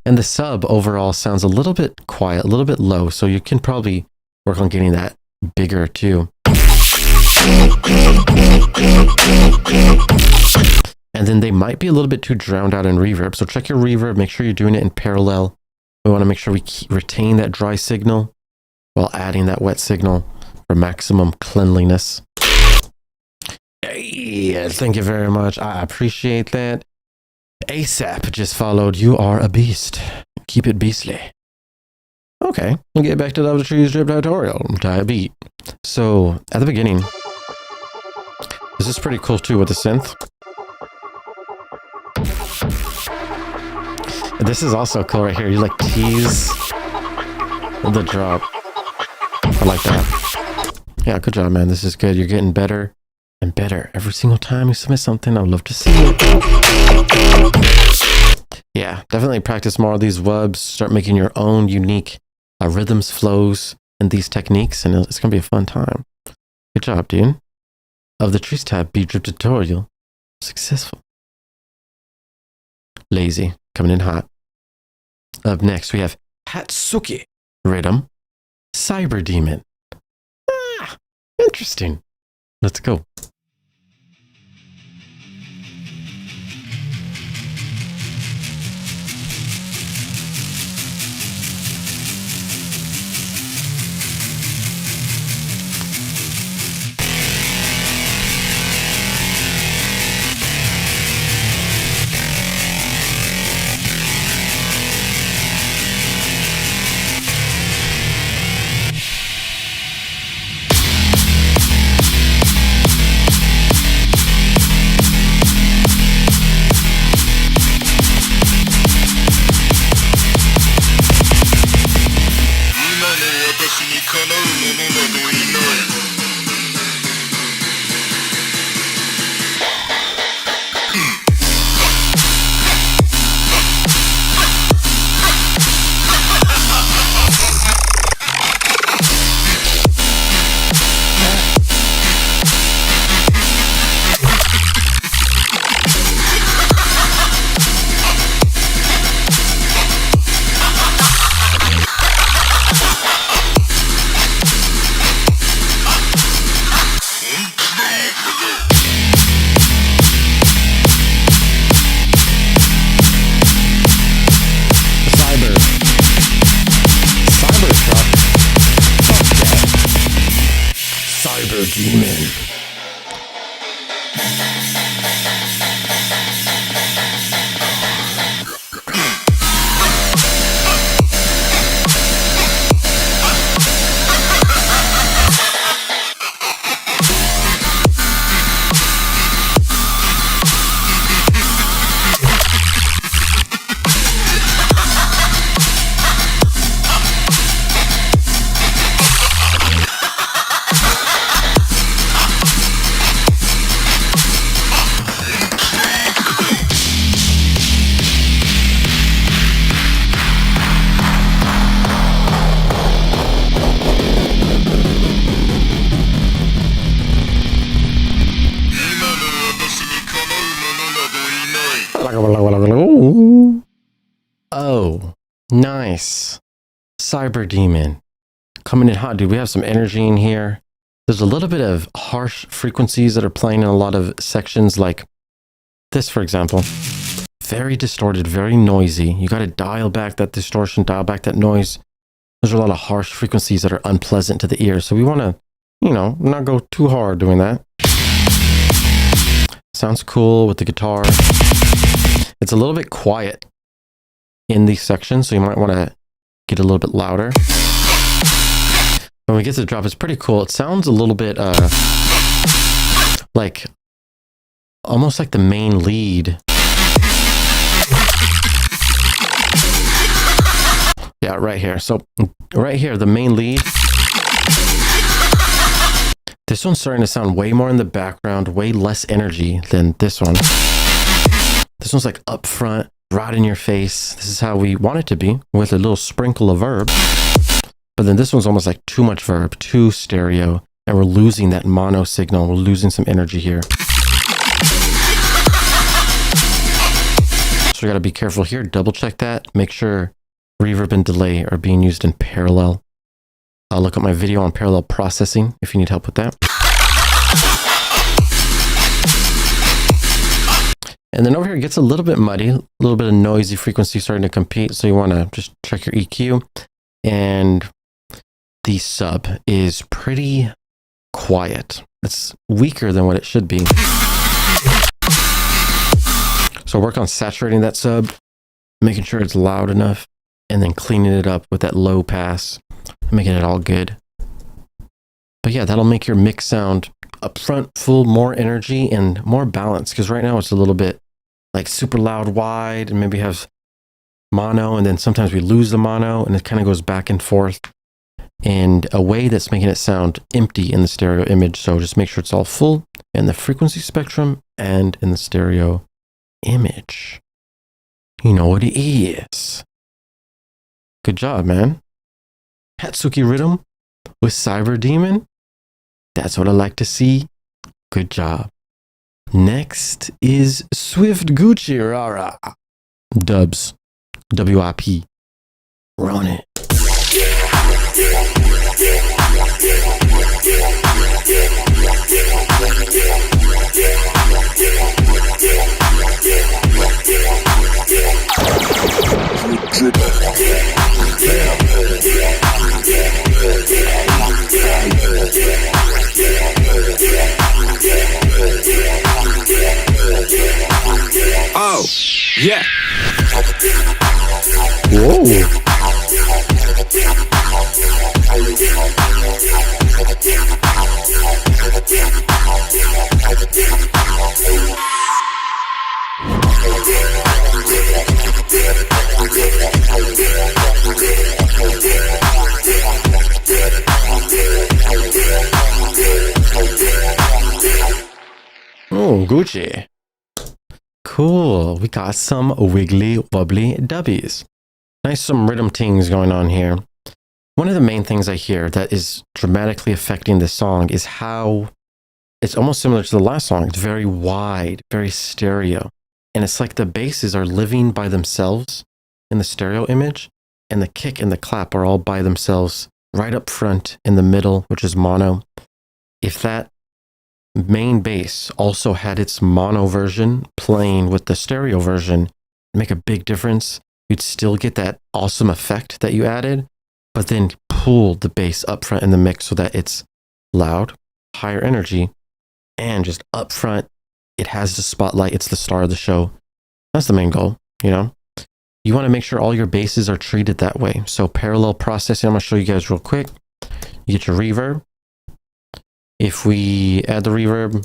And the sub overall sounds a little bit quiet, a little bit low, so you can probably work on getting that bigger too. And then they might be a little bit too drowned out in reverb, so check your reverb, make sure you're doing it in parallel. We want to make sure we retain that dry signal while adding that wet signal for maximum cleanliness. Hey, thank you very much. I appreciate that. ASAP just followed. You are a beast. Keep it beastly. Okay, we'll get back to the Trees Drip tutorial. Type beat. So at the beginning, this is pretty cool too with the synth. This is also cool right here. You like tease the drop. I like that. Yeah, good job, man. This is good. You're getting better and better every single time you submit something. I would love to see it. Yeah, definitely practice more of these WUBs. Start making your own unique rhythms, flows, and these techniques, and it's gonna be a fun time. Good job, dude. Of the Trees Tab beat drip tutorial, successful. Lazy, coming in hot. Up next, we have Hatsuki Rhythm Cyber Demon. Ah, interesting. Let's go. Demon. Oh, nice. Cyber Demon. Coming in hot, dude. We have some energy in here. There's a little bit of harsh frequencies that are playing in a lot of sections, like this, for example. Very distorted, very noisy. You got to dial back that distortion, dial back that noise. There's a lot of harsh frequencies that are unpleasant to the ear. So we want to, you know, not go too hard doing that. Sounds cool with the guitar. It's a little bit quiet in these sections, so you might want to get a little bit louder. When we get to the drop, it's pretty cool. It sounds a little bit like almost like the main lead. Yeah, right here. So right here, the main lead. This one's starting to sound way more in the background, way less energy than this one. This one's like up front, right in your face. This is how we want it to be, with a little sprinkle of verb. But then this one's almost like too much verb, too stereo, and we're losing that mono signal. We're losing some energy here. So we got to be careful here. Double check that. Make sure reverb and delay are being used in parallel. I'll look at my video on parallel processing if you need help with that. And then over here it gets a little bit muddy, a little bit of noisy frequency starting to compete. So you want to just check your EQ. And the sub is pretty quiet. It's weaker than what it should be. So work on saturating that sub, making sure it's loud enough, and then cleaning it up with that low pass, making it all good. But yeah, that'll make your mix sound upfront, full, more energy and more balance. Because right now it's a little bit like super loud wide, and maybe have mono, and then sometimes we lose the mono, and it kind of goes back and forth in a way that's making it sound empty in the stereo image. So just make sure it's all full in the frequency spectrum and in the stereo image. You know what it is. Good job, man. Hatsuki Rhythm with Cyber Demon. That's what I like to see. Good job. Next is Swift Gucci Rara. Dubs. WIP. Run it. Oh, yeah. Whoa. Oh, Gucci. Cool. We got some wiggly wobbly dubbies. Nice, some rhythm tings going on here. One of the main things I hear that is dramatically affecting this song is how it's almost similar to the last song. It's very wide, very stereo. And it's like the basses are living by themselves in the stereo image, and the kick and the clap are all by themselves right up front in the middle, which is mono. If that main bass also had its mono version playing with the stereo version, it'd make a big difference. You'd still get that awesome effect that you added, but then pull the bass up front in the mix so that it's loud, higher energy, and just up front, it has the spotlight. It's the star of the show. That's the main goal, you know? You want to make sure all your basses are treated that way. So parallel processing, I'm going to show you guys real quick. You get your reverb. If we add the reverb,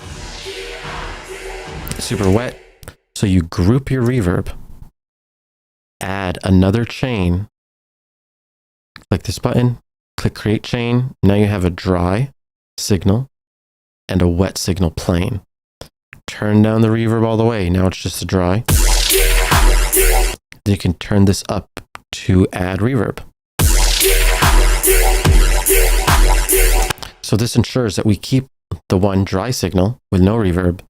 super wet. So you group your reverb, add another chain, click this button, click create chain. Now you have a dry signal and a wet signal playing. Turn down the reverb all the way. Now it's just a dry. Then you can turn this up to add reverb. So this ensures that we keep the one dry signal with no reverb,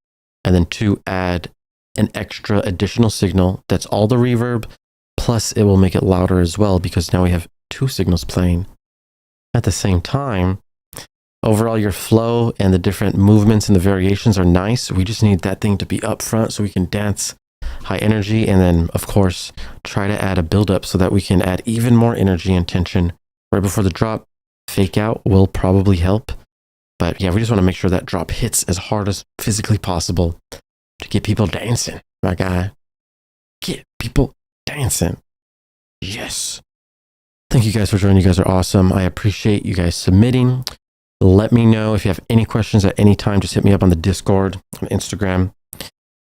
and then two, add an extra additional signal that's all the reverb, plus it will make it louder as well, because now we have two signals playing at the same time. Overall, your flow and the different movements and the variations are nice. We just need that thing to be up front so we can dance high energy, and then of course try to add a build-up so that we can add even more energy and tension right before the drop. Fake out will probably help, but yeah, we just want to make sure that drop hits as hard as physically possible to get people dancing, my guy. Get people dancing. Yes. Thank you guys for joining. You guys are awesome. I appreciate you guys submitting. Let me know if you have any questions at any time. Just hit me up on the Discord, on Instagram.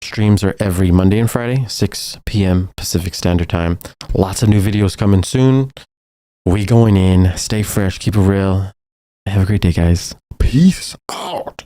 Streams are every Monday and Friday, 6 p.m. Pacific Standard Time. Lots of new videos coming soon. We going in. Stay fresh. Keep it real. Have a great day, guys. Peace out.